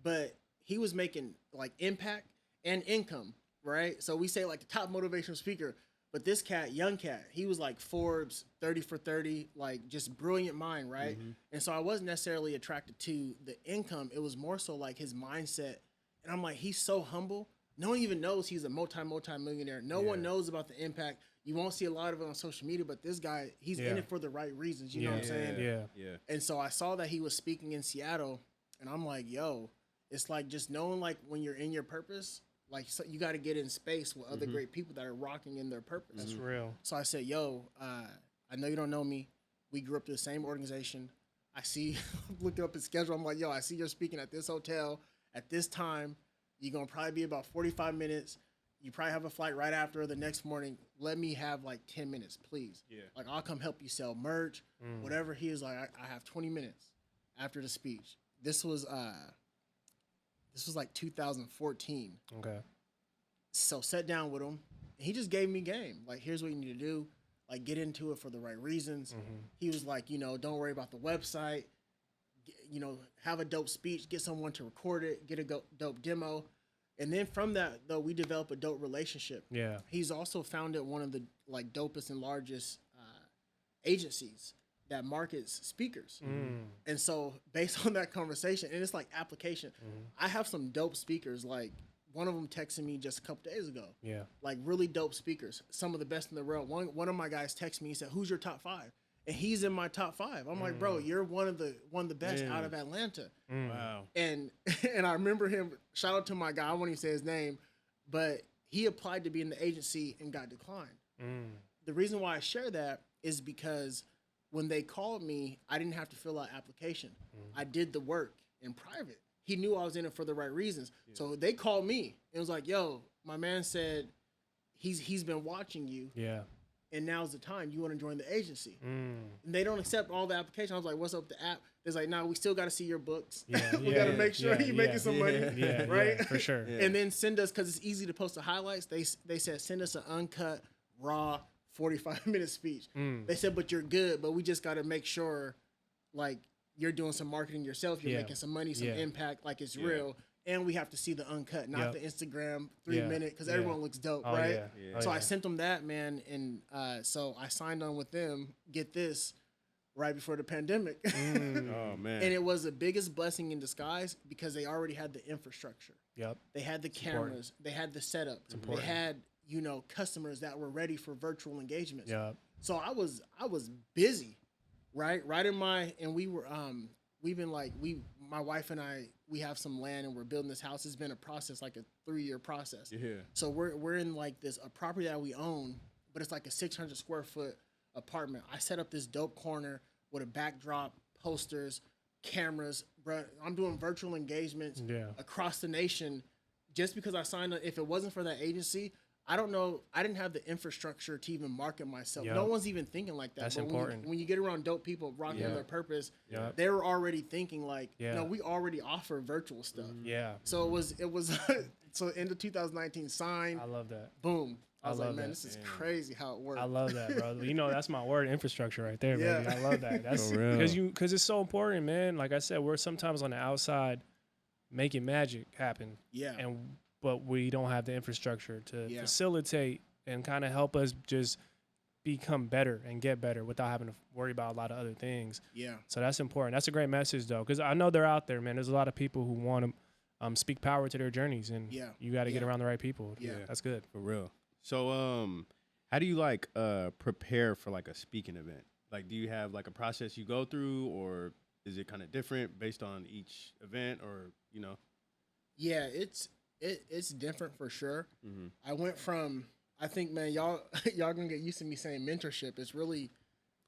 but he was making like impact and income, right? So we say like the top motivational speaker. But this cat, young cat, he was like Forbes 30 for 30, like just brilliant mind, right? And so I wasn't necessarily attracted to the income. It was more so like his mindset. And I'm like, he's so humble. No one even knows he's a multi-millionaire. No one knows about the impact. You won't see a lot of it on social media, but this guy, he's in it for the right reasons. You know what I'm saying? And so I saw that he was speaking in Seattle, and I'm like, yo, it's like just knowing like when you're in your purpose, like, so you got to get in space with other great people that are rocking in their purpose. That's real. So I said, yo, I know you don't know me. We grew up to the same organization. I see, looking up his schedule. I'm like, yo, I see you're speaking at this hotel at this time. You're going to probably be about 45 minutes. You probably have a flight right after the next morning. Let me have like 10 minutes, please. Like, I'll come help you sell merch, whatever. He is like, I have 20 minutes after the speech. This was like 2014. Okay. So sat down with him. And he just gave me game. Like, here's what you need to do. Like, get into it for the right reasons. He was like, don't worry about the website. Have a dope speech. Get someone to record it. Get a dope demo. And then from that, though, we develop a dope relationship. He's also founded one of the like dopest and largest agencies that markets speakers. And so based on that conversation, and it's like application, I have some dope speakers. Like one of them texted me just a couple days ago. Yeah. Like really dope speakers, some of the best in the world. One of my guys texted me, he said, "Who's your top 5?" And he's in my top 5. I'm like, bro, you're one of the best out of Atlanta. Wow. And I remember him, shout out to my guy, I won't even say his name, but he applied to be in the agency and got declined. The reason why I share that is because when they called me, I didn't have to fill out application. I did the work in private. He knew I was in it for the right reasons. Yeah. So they called me. It was like, yo, my man said he's been watching you. Yeah. And now's the time. You want to join the agency. And they don't accept all the applications. I was like, what's up with the app? It's like, nah, we still got to see your books. Yeah, we got to make sure you're making some money. Yeah, right? Yeah, for sure. And then send us, because it's easy to post the highlights. They said, send us an uncut, raw, 45-minute speech. They said, but you're good, but we just got to make sure, like, you're doing some marketing yourself. You're making some money, some impact, like it's real. And we have to see the uncut, not the Instagram 3-minute, because everyone looks dope, right? So I sent them that, man, and so I signed on with them, get this, right before the pandemic. Oh, man. And it was the biggest blessing in disguise because they already had the infrastructure. Yep. They had the cameras. They had the setup. They had, customers that were ready for virtual engagements. Yep. So I was busy, right? Right in my, and we were, we've been like, my wife and I, we have some land and we're building this house. It's been a process, like a 3-year process. Yeah. So we're in like a property that we own, but it's like a 600 square foot apartment. I set up this dope corner with a backdrop, posters, cameras, bro. I'm doing virtual engagements across the nation just because I signed up. If it wasn't for that agency, I don't know. I didn't have the infrastructure to even market myself. No one's even thinking like that. That's but important. When you get around dope people rocking their purpose, they were already thinking like, no, we already offer virtual stuff. Yeah. So it was so end of 2019 signed. I love that. Boom. I was like, love man, that. this is crazy how it works. I love that, bro. That's my word, infrastructure right there, baby. I love that. That's for real. Because it's so important, man. Like I said, we're sometimes on the outside making magic happen. Yeah. But we don't have the infrastructure to facilitate and kind of help us just become better and get better without having to worry about a lot of other things. Yeah. So that's important. That's a great message, though, because I know they're out there, man. There's a lot of people who want to speak power to their journeys, and you got to get around the right people. Yeah. That's good. For real. So, how do you prepare for like a speaking event? Like, do you have like a process you go through, or is it kind of different based on each event, or Yeah, it's different for sure. I went from, I think, man, y'all gonna get used to me saying mentorship. It's really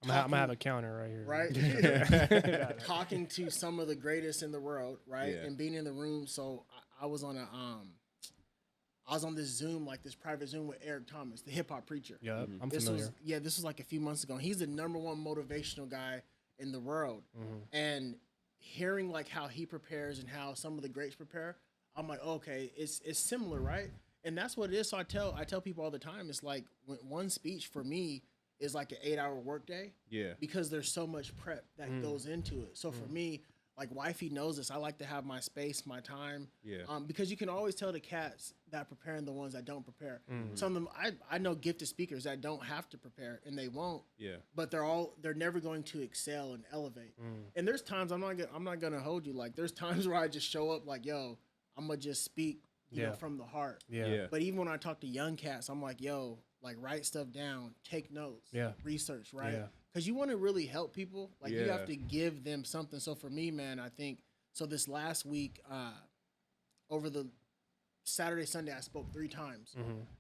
I'm gonna have a counter right here. Right? Talking to some of the greatest in the world, right? Yeah. And being in the room. So I was on this Zoom, like this private Zoom with Eric Thomas, the hip hop preacher. Yeah, I'm familiar. This was like a few months ago. He's the #1 motivational guy in the world. And hearing like how he prepares and how some of the greats prepare, I'm like, okay, it's similar, right? And that's what it is. So I tell people all the time, it's like one speech for me is like an 8-hour workday. Yeah. Because there's so much prep that goes into it. So for me, like wifey knows this. I like to have my space, my time. Yeah. Because you can always tell the cats that prepare and the ones that don't prepare. Some of them, I know gifted speakers that don't have to prepare and they won't. Yeah. But they're never going to excel and elevate. And there's times I'm not gonna hold you. Like there's times where I just show up like, yo, I'm gonna just speak, you know, from the heart. Yeah. But even when I talk to young cats, I'm like, yo, like write stuff down, take notes, research, right? Yeah. Because you want to really help people. Like you have to give them something. So for me, man, I think so. This last week, over the Saturday, Sunday, I spoke 3 times,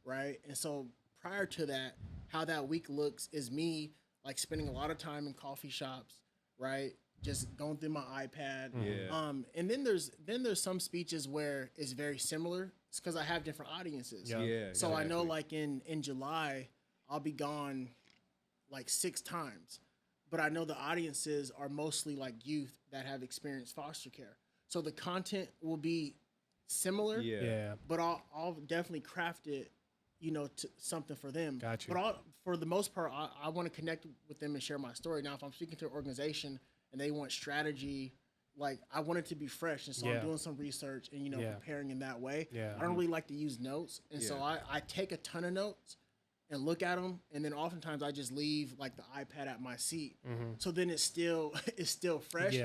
right? And so prior to that, how that week looks is me like spending a lot of time in coffee shops, right? Just going through my iPad. And then there's some speeches where it's very similar. It's because I have different audiences. So I know like in July, I'll be gone like 6 times. But I know the audiences are mostly like youth that have experienced foster care. So the content will be similar. But I'll definitely craft it, to something for them. Got you. But for the most part, I want to connect with them and share my story. Now, if I'm speaking to an organization and they want strategy, like I want it to be fresh. And so I'm doing some research and, preparing in that way. I don't really like to use notes. And so I take a ton of notes and look at them, and then oftentimes I just leave like the iPad at my seat, so then it's still fresh.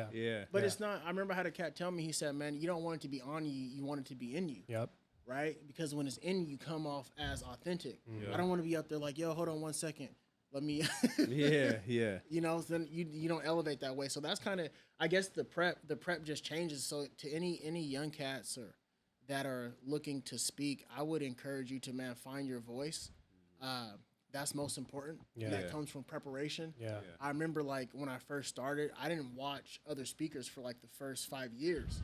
But it's not. I remember I had a cat tell me, he said, "Man, you don't want it to be on you. You want it to be in you." Yep. Right? Because when it's in you, you come off as authentic. I don't want to be up there like, "Yo, hold on 1 second. Let me." You know, so then you don't elevate that way. So that's kind of, I guess the prep just changes. So to any young cats or that are looking to speak, I would encourage you to, man, find your voice. That's most important. That comes from preparation. I remember like when I first started, I didn't watch other speakers for like the first 5 years.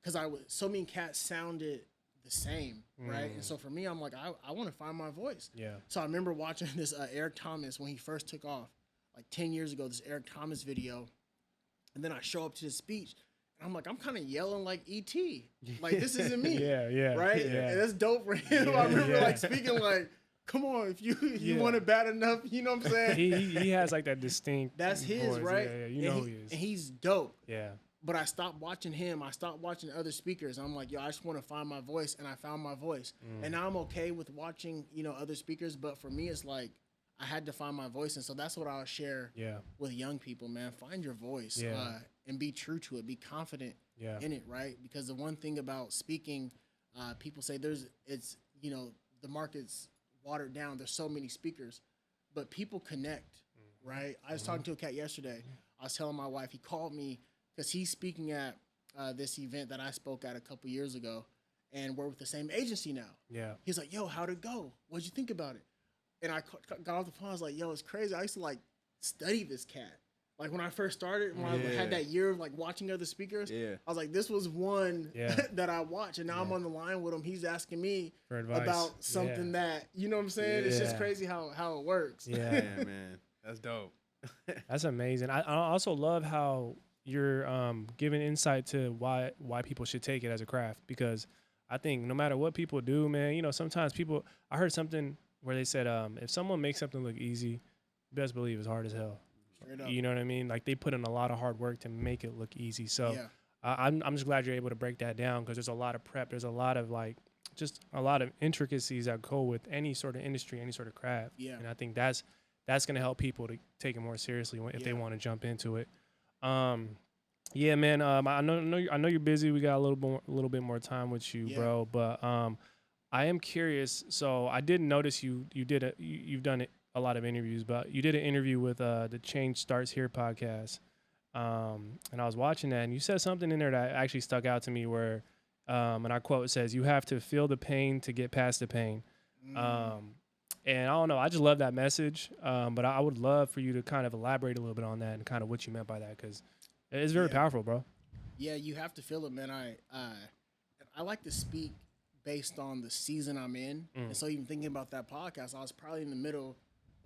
Because so many cats sounded the same, right? And so for me, I'm like, I want to find my voice. So I remember watching this Eric Thomas when he first took off, like 10 years ago, this Eric Thomas video. And then I show up to his speech, and I'm like, I'm kind of yelling like E.T. Like, this isn't me. Right? And that's dope for him. I remember like speaking like, come on, if you want it bad enough, you know what I'm saying? He has like that distinct. That's his, voice, right? You know who he is. And he's dope. But I stopped watching him. I stopped watching other speakers. I'm like, yo, I just want to find my voice, and I found my voice. And now I'm okay with watching, other speakers. But for me, it's like I had to find my voice, and so that's what I'll share with young people, man. Find your voice and be true to it. Be confident in it, right? Because the one thing about speaking, people say the market's watered down. There's so many speakers, but people connect, right? I was talking to a cat yesterday. I was telling my wife, he called me because he's speaking at this event that I spoke at a couple years ago, and we're with the same agency now. He's like, yo, how'd it go? What'd you think about it? And I got off the phone. I was like, yo, it's crazy. I used to like study this cat. Like when I first started, when I had that year of like watching other speakers, I was like, this was one that I watched, and now I'm on the line with him. He's asking me about something that, you know what I'm saying? It's just crazy how it works. Yeah, man. That's dope. That's amazing. I also love how you're giving insight to why people should take it as a craft, because I think no matter what people do, man, sometimes I heard something where they said if someone makes something look easy, you best believe it's hard as hell. You know what I mean? Like they put in a lot of hard work to make it look easy. So I'm just glad you're able to break that down, because there's a lot of prep. There's a lot of just a lot of intricacies that go with any sort of industry, any sort of craft. And I think that's going to help people to take it more seriously if they want to jump into it. Man. I know you're busy. We got a little bit more time with you, bro. But I am curious. So I did notice you've done a lot of interviews, but you did an interview with the Change Starts Here podcast, and I was watching that, and you said something in there that actually stuck out to me, where, and I quote, it says, "You have to feel the pain to get past the pain." And I don't know, I just love that message, but I would love for you to kind of elaborate a little bit on that and kind of what you meant by that, because it's very powerful, bro. Yeah, you have to feel it, man. I like to speak based on the season I'm in, and so even thinking about that podcast, I was probably in the middle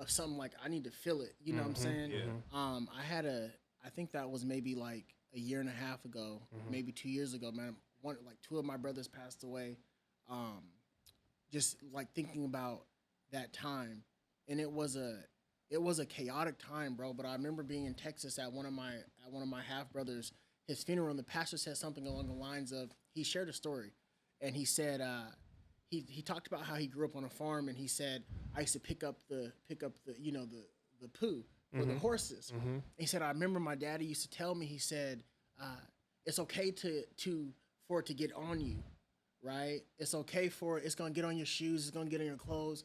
of something like I need to feel it. You know what I'm saying? I think that was maybe like a year and a half ago, maybe 2 years ago, man. Two of my brothers passed away. Just like thinking about that time, and it was a chaotic time, bro. But I remember being in Texas at one of my half brothers, his funeral, and the pastor said something along the lines of, he shared a story, and he said he talked about how he grew up on a farm, and he said, I used to pick up the the poo for the horses. And he said, I remember my daddy used to tell me, he said, it's okay for it to get on you, right? It's okay it's gonna get on your shoes, it's gonna get on your clothes.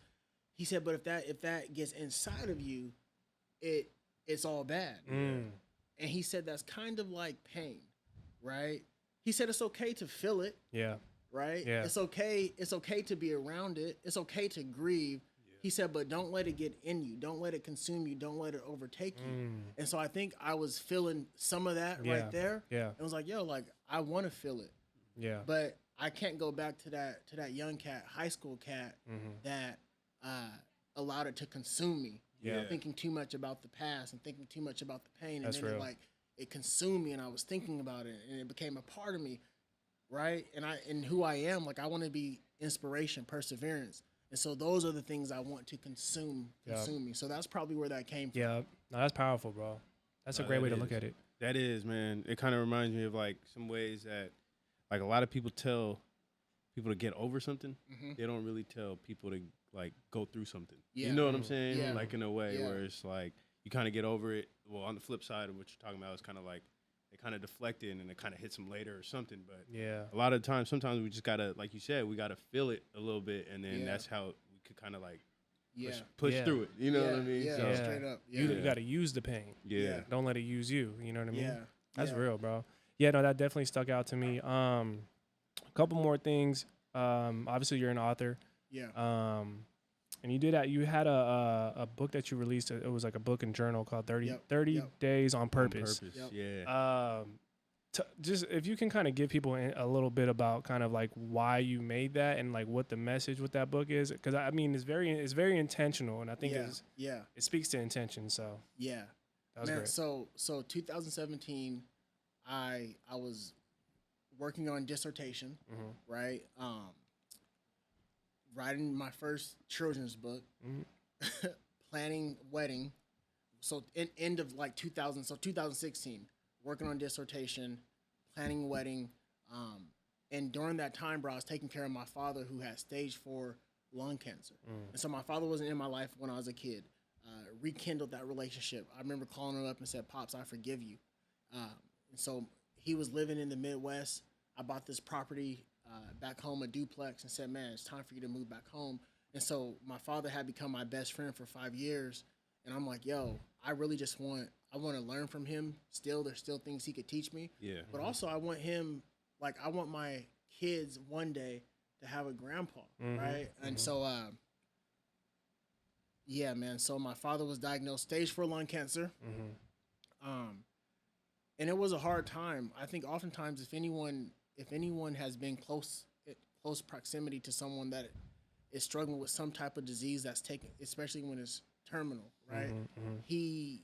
He said, but if that gets inside of you, it's all bad. And he said that's kind of like pain, right? He said it's okay to feel it. Right? It's okay to be around it. It's okay to grieve. He said, but don't let it get in you. Don't let it consume you. Don't let it overtake you. And so I think I was feeling some of that right there. And I was like, yo, like I want to feel it. But I can't go back to that young cat, high school cat that allowed it to consume me. Thinking too much about the past and thinking too much about the pain. And then it consumed me, and I was thinking about it, and it became a part of me. Right? And who I am, like I want to be inspiration, perseverance. And so those are the things I want to consume me. So that's probably where that came from. No, that's powerful, bro. That's a great way to look at it. That is, man. It kind of reminds me of like some ways that like a lot of people tell people to get over something, Mm-hmm. they don't really tell people to like go through something. Yeah. You know what I'm saying? Yeah. Like in a way Yeah. where it's like you kind of get over it. Well, on the flip side of what you're talking about, it's kind of like they kind of deflect it and it kind of hits them later or something. But a lot of times, sometimes we just gotta, like you said, we gotta feel it a little bit, and then that's how we could kind of like push through it. You know what I mean? Yeah, So, straight up. Yeah. You got to use the pain. Yeah. Don't let it use you. You know what I mean? Yeah. That's real, bro. Yeah, no, that definitely stuck out to me. A couple more things. Obviously, you're an author. Yeah. And you had a book that you released. It was like a book and journal called 30 Days on Purpose. Yep. Yeah. Just if you can kind of give people a little bit about kind of like why you made that and like what the message with that book is, because I mean it's very intentional, and I think it speaks to intention. So that was great. So 2017, I was working on dissertation, right? Writing my first children's book, planning wedding. So end of like 2016. Working on dissertation, planning wedding, and during that time, bro, I was taking care of my father who had stage 4 lung cancer. And so my father wasn't in my life when I was a kid. Rekindled that relationship. I remember calling him up and said, "Pops, I forgive you." And so he was living in the Midwest. I bought this property back home, a duplex, and said, "Man, it's time for you to move back home." And so my father had become my best friend for 5 years. And I'm like, yo, I really just want to learn from him. Still, there's still things he could teach me. Yeah. But also I want I want my kids one day to have a grandpa, right? And so, yeah, man. So my father was diagnosed stage 4 lung cancer. And it was a hard time. I think oftentimes if anyone has been close proximity to someone that is struggling with some type of disease that's taken, especially when it's terminal, right? He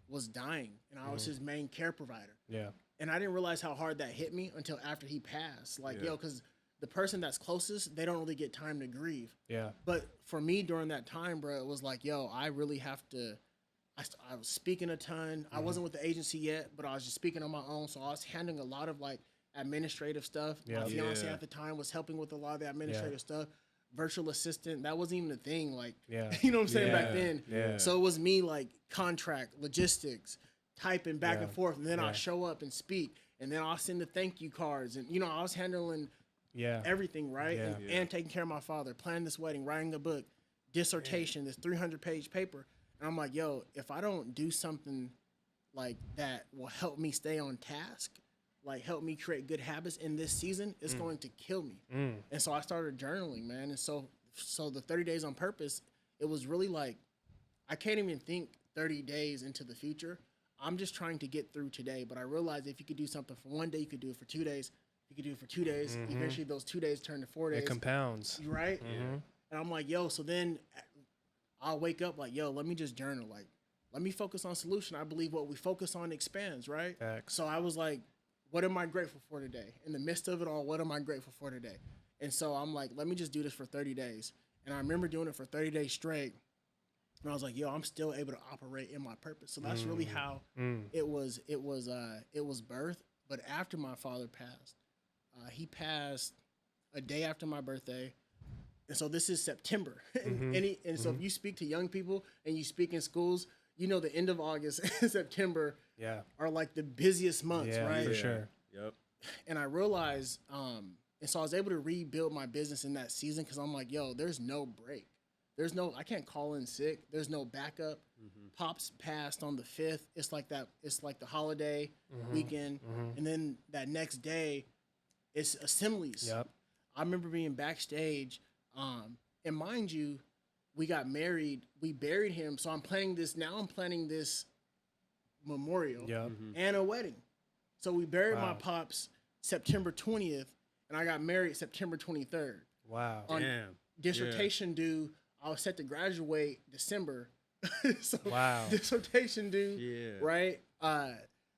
was dying, and I was his main care provider. Yeah. And I didn't realize how hard that hit me until after he passed. Like, yo, because the person that's closest, they don't really get time to grieve. Yeah. But for me during that time, bro, it was like, yo, I really have to. I was speaking a ton. I wasn't with the agency yet, but I was just speaking on my own. So I was handling a lot of like administrative stuff. My fiance at the time was helping with a lot of the administrative stuff. Virtual assistant, that wasn't even a thing. Like, you know what I'm saying, back then. Yeah. So it was me like contract, logistics, typing back and forth, and then I'll show up and speak, and then I'll send the thank you cards, and I was handling everything, right? And taking care of my father, planning this wedding, writing a book, dissertation, this 300-page paper. And I'm like, yo, if I don't do something like that will help me stay on task, like help me create good habits in this season, it's going to kill me. And so I started journaling, man. And so the 30 days on purpose, it was really like, I can't even think 30 days into the future. I'm just trying to get through today. But I realized if you could do something for one day, you could do it for 2 days. You could do it for 2 days. Eventually those 2 days turn to 4 days. It compounds. Right? And I'm like, yo, so then I'll wake up like, yo, let me just journal. Like, let me focus on solution. I believe what we focus on expands, right? Facts. So I was like, what am I grateful for today? In the midst of it all, what am I grateful for today? And so I'm like, let me just do this for 30 days. And I remember doing it for 30 days straight. And I was like, yo, I'm still able to operate in my purpose. So that's really how it was birthed. But after my father passed, he passed a day after my birthday. And so this is September. And so if you speak to young people and you speak in schools, the end of August and September are like the busiest months, right? For sure. Yep. And I realized, and so I was able to rebuild my business in that season because I'm like, yo, there's no break. I can't call in sick. There's no backup. Pops passed on the 5th. It's like that. It's like the holiday weekend. And then that next day, it's assemblies. Yep. I remember being backstage. And mind you, we got married. We buried him. So I'm planning this memorial and a wedding. So we buried my pops September 20th, and I got married September 23rd. Wow. Dissertation due. I was set to graduate December. So wow. Dissertation due. Right.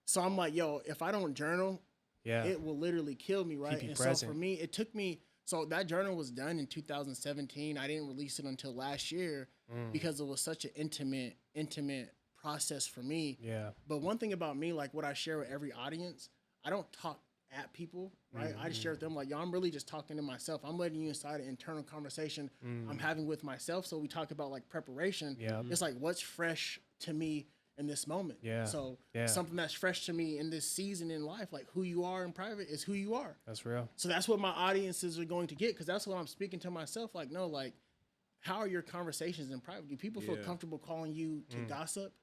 So I'm like, yo, if I don't journal, it will literally kill me. Right. Keep you and present. So for me, it took me. So that journal was done in 2017. I didn't release it until last year because it was such an intimate process for me. Yeah. But one thing about me, like what I share with every audience, I don't talk at people, right? I just share with them like, yo, I'm really just talking to myself. I'm letting you inside an internal conversation I'm having with myself. So we talk about like preparation. Yeah. It's like what's fresh to me in this moment. Yeah. So something that's fresh to me in this season in life, like who you are in private is who you are. That's real. So that's what my audiences are going to get, because that's what I'm speaking to myself. Like, no, like, how are your conversations in private? Do people feel comfortable calling you to gossip?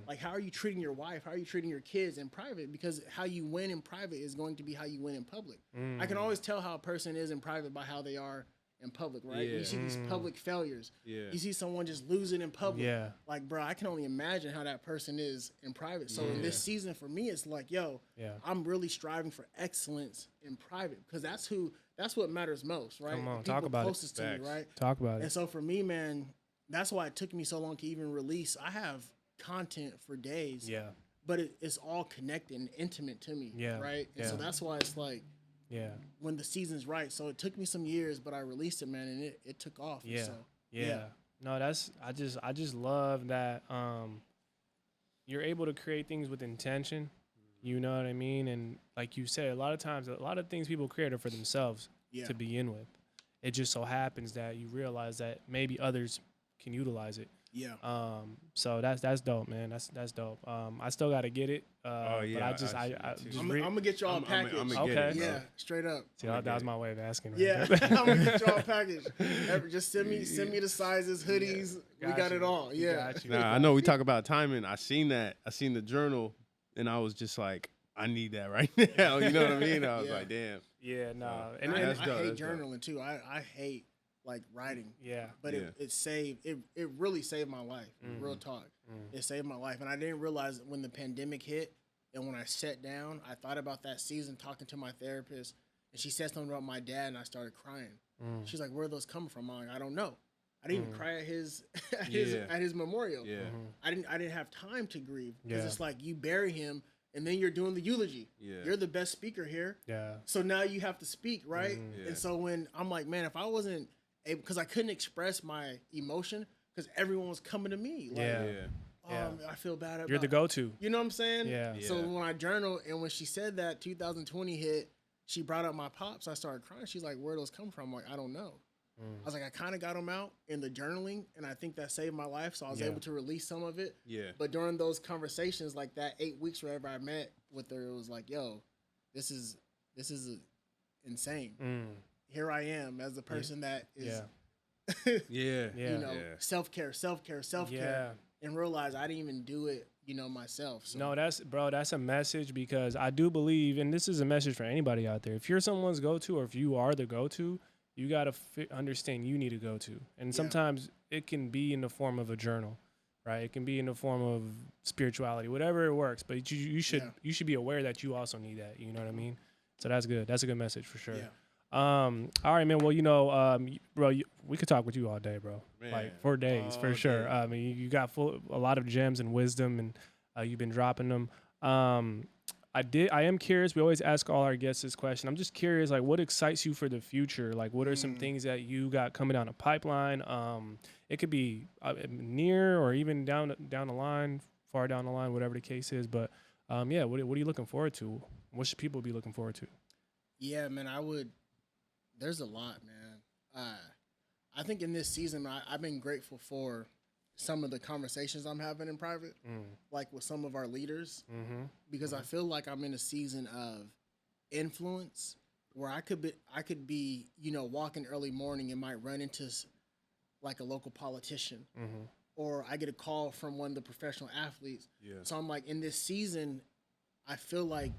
Like, how are you treating your wife? How are you treating your kids in private? Because how you win in private is going to be how you win in public. I can always tell how a person is in private by how they are in public, right? You see these public failures. You see someone just losing in public. Like, bro, I can only imagine how that person is in private. So in this season for me, it's like, yo, I'm really striving for excellence in private, because that's what matters most, right? Come on, People talk about closest it. to me, right? Talk about it. And so for me, man, that's why it took me so long to even release. I have content for days, but it's all connected and intimate to me, right? And so that's why it's like, when the season's right. So it took me some years, but I released it, man, and it took off. So, No, I just love that you're able to create things with intention. You know what I mean? And like you said, a lot of times, a lot of things people create are for themselves to begin with. It just so happens that you realize that maybe others can utilize it. So that's dope, man. That's dope. I still got to get it. But I just I'm gonna get y'all a package. Okay. Straight up. See, that was my way of asking. Right? Yeah, I'm gonna get y'all a package. Just send me the sizes, hoodies. We got it all. Yeah. Nah, I know we talk about timing. I seen the journal, and I was just like, I need that right now. You know what I mean? I was like, damn. Yeah, nah. And I hate journaling too. I hate like writing. But it really saved my life. Real talk. It saved my life. And I didn't realize when the pandemic hit and when I sat down, I thought about that season talking to my therapist, and she said something about my dad, and I started crying. She's like, where are those coming from? I'm like, I don't know. I didn't even cry at his memorial. I didn't have time to grieve, because it's like you bury him and then you're doing the eulogy. You're the best speaker here. So now you have to speak, right? And so when I'm like, man, if I wasn't able, because I couldn't express my emotion because everyone was coming to me. Like, I feel bad about it. You're the go-to. You know what I'm saying? So when I journal, and when she said that 2020 hit, she brought up my pops. I started crying. She's like, where those come from? I'm like, I don't know. I was like, I kind of got them out in the journaling, and I think that saved my life. So I was able to release some of it. But during those conversations, like that 8 weeks wherever I met with her, it was like, yo, this is insane. Here I am as the person that is, self-care, and realize I didn't even do it, myself. So. No, that's a message, because I do believe, and this is a message for anybody out there. If you're someone's go-to, or if you are the go-to, you got to understand you need a go-to. And sometimes it can be in the form of a journal, right? It can be in the form of spirituality, whatever it works. But you should be aware that you also need that. You know what I mean? So that's good. That's a good message for sure. All right, man. Well, bro, we could talk with you all day, bro. Man. Like for days, for sure. I mean, you got a lot of gems and wisdom, and you've been dropping them. I am curious. We always ask all our guests this question. I'm just curious, like, what excites you for the future? Like, what are some things that you got coming down the pipeline? It could be near or even down the line, far down the line, whatever the case is. But what are you looking forward to? What should people be looking forward to? Yeah, man, there's a lot, man. I think in this season, I've been grateful for some of the conversations I'm having in private, like with some of our leaders, because I feel like I'm in a season of influence where I could be, walking early morning and might run into like a local politician, or I get a call from one of the professional athletes. So I'm like, in this season, I feel like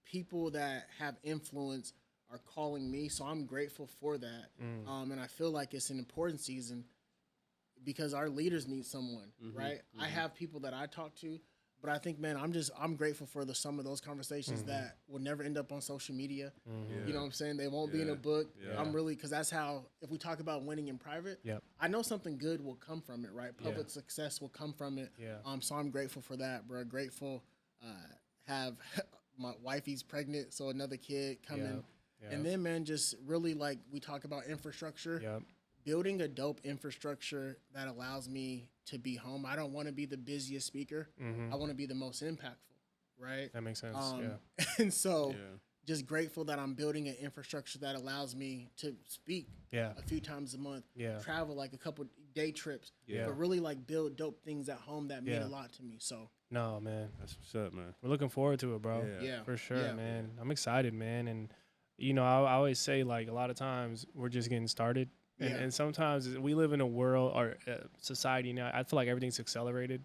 people that have influence are calling me. So I'm grateful for that. And I feel like it's an important season, because our leaders need someone, right? I have people that I talk to, but I think, man, I'm grateful for some of those conversations that will never end up on social media. You know what I'm saying? They won't be in a book. I'm really, because that's how, if we talk about winning in private, I know something good will come from it, right? Public success will come from it. So I'm grateful for that, bro. Grateful, have my wifey's pregnant, so another kid coming. And then, man, just really, like, we talk about infrastructure. Building a dope infrastructure that allows me to be home. I don't want to be the busiest speaker. I want to be the most impactful, right? That makes sense. And so just grateful that I'm building an infrastructure that allows me to speak a few times a month, travel like a couple day trips, but really like build dope things at home that mean a lot to me. So no, man, that's what's up, man. We're looking forward to it, bro. Yeah, for sure, man. I'm excited, man. And you know, I always say like a lot of times we're just getting started, and sometimes we live in a world or society now. I feel like everything's accelerated,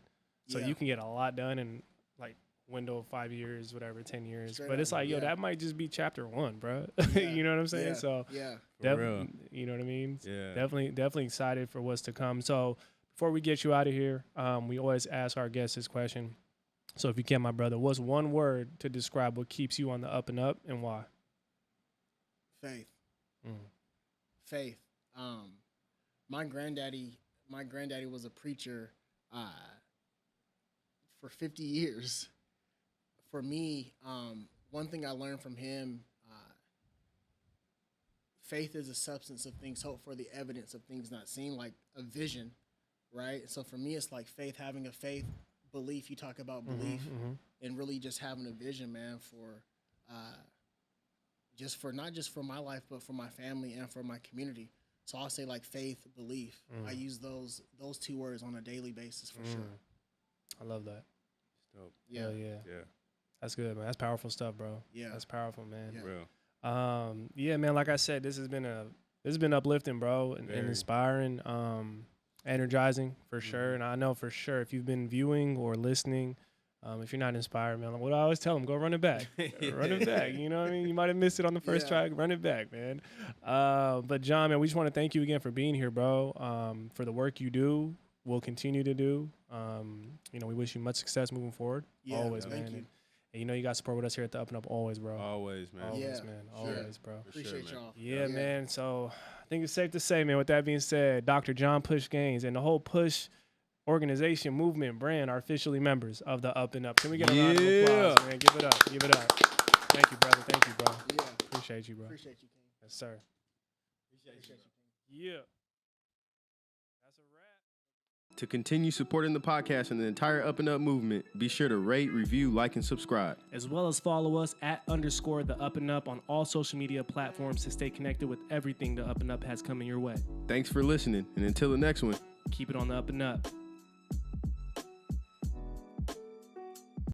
so you can get a lot done in like window of 5 years, whatever, 10 years. Straight but it's like, yo, that might just be chapter 1, bro. You know what I'm saying? So you know what I mean? Yeah. Definitely excited for what's to come. So before we get you out of here, we always ask our guests this question. So if you can, my brother, what's one word to describe what keeps you on the up and up and why? Faith. Faith. My granddaddy was a preacher for 50 years. For me, one thing I learned from him, faith is a substance of things hoped for, the evidence of things not seen, like a vision, right? So for me, it's like faith, having a faith, belief. You talk about belief, and really just having a vision, man, for not just for my life, but for my family and for my community. So I'll say like faith, belief. I use those 2 words on a daily basis for sure. I love that. Dope. Yeah. That's good, man. That's powerful stuff, bro. Yeah. That's powerful, man. Yeah. Real. Yeah, man, like I said, this has been uplifting, bro, and inspiring, energizing for sure. And I know for sure if you've been viewing or listening, if you're not inspired, man, what I always tell them, go run it back. Run it back. You know what I mean? You might have missed it on the first track. Run it back, man. But John, man, we just want to thank you again for being here, bro, for the work you do, will continue to do. You know, we wish you much success moving forward. Always, man. Thank you. And you know you got support with us here at the UpNUp always, bro. Always, man. Always, man. Always, bro. Appreciate y'all. Yeah, man. So I think it's safe to say, man, with that being said, Dr. John PUSH Gaines and the whole PUSH organization, movement, brand are officially members of the UpNUp. Can we get a round of applause, man? Give it up. Give it up. Thank you, brother. Thank you, bro. Yeah. Appreciate you, bro. Appreciate you, King. Yes, sir. Appreciate you, King. Yeah. That's a wrap. To continue supporting the podcast and the entire UpNUp movement, be sure to rate, review, like, and subscribe. As well as follow us at _ the UpNUp on all social media platforms to stay connected with everything the UpNUp has coming your way. Thanks for listening, and until the next one, Keep it on the up and up.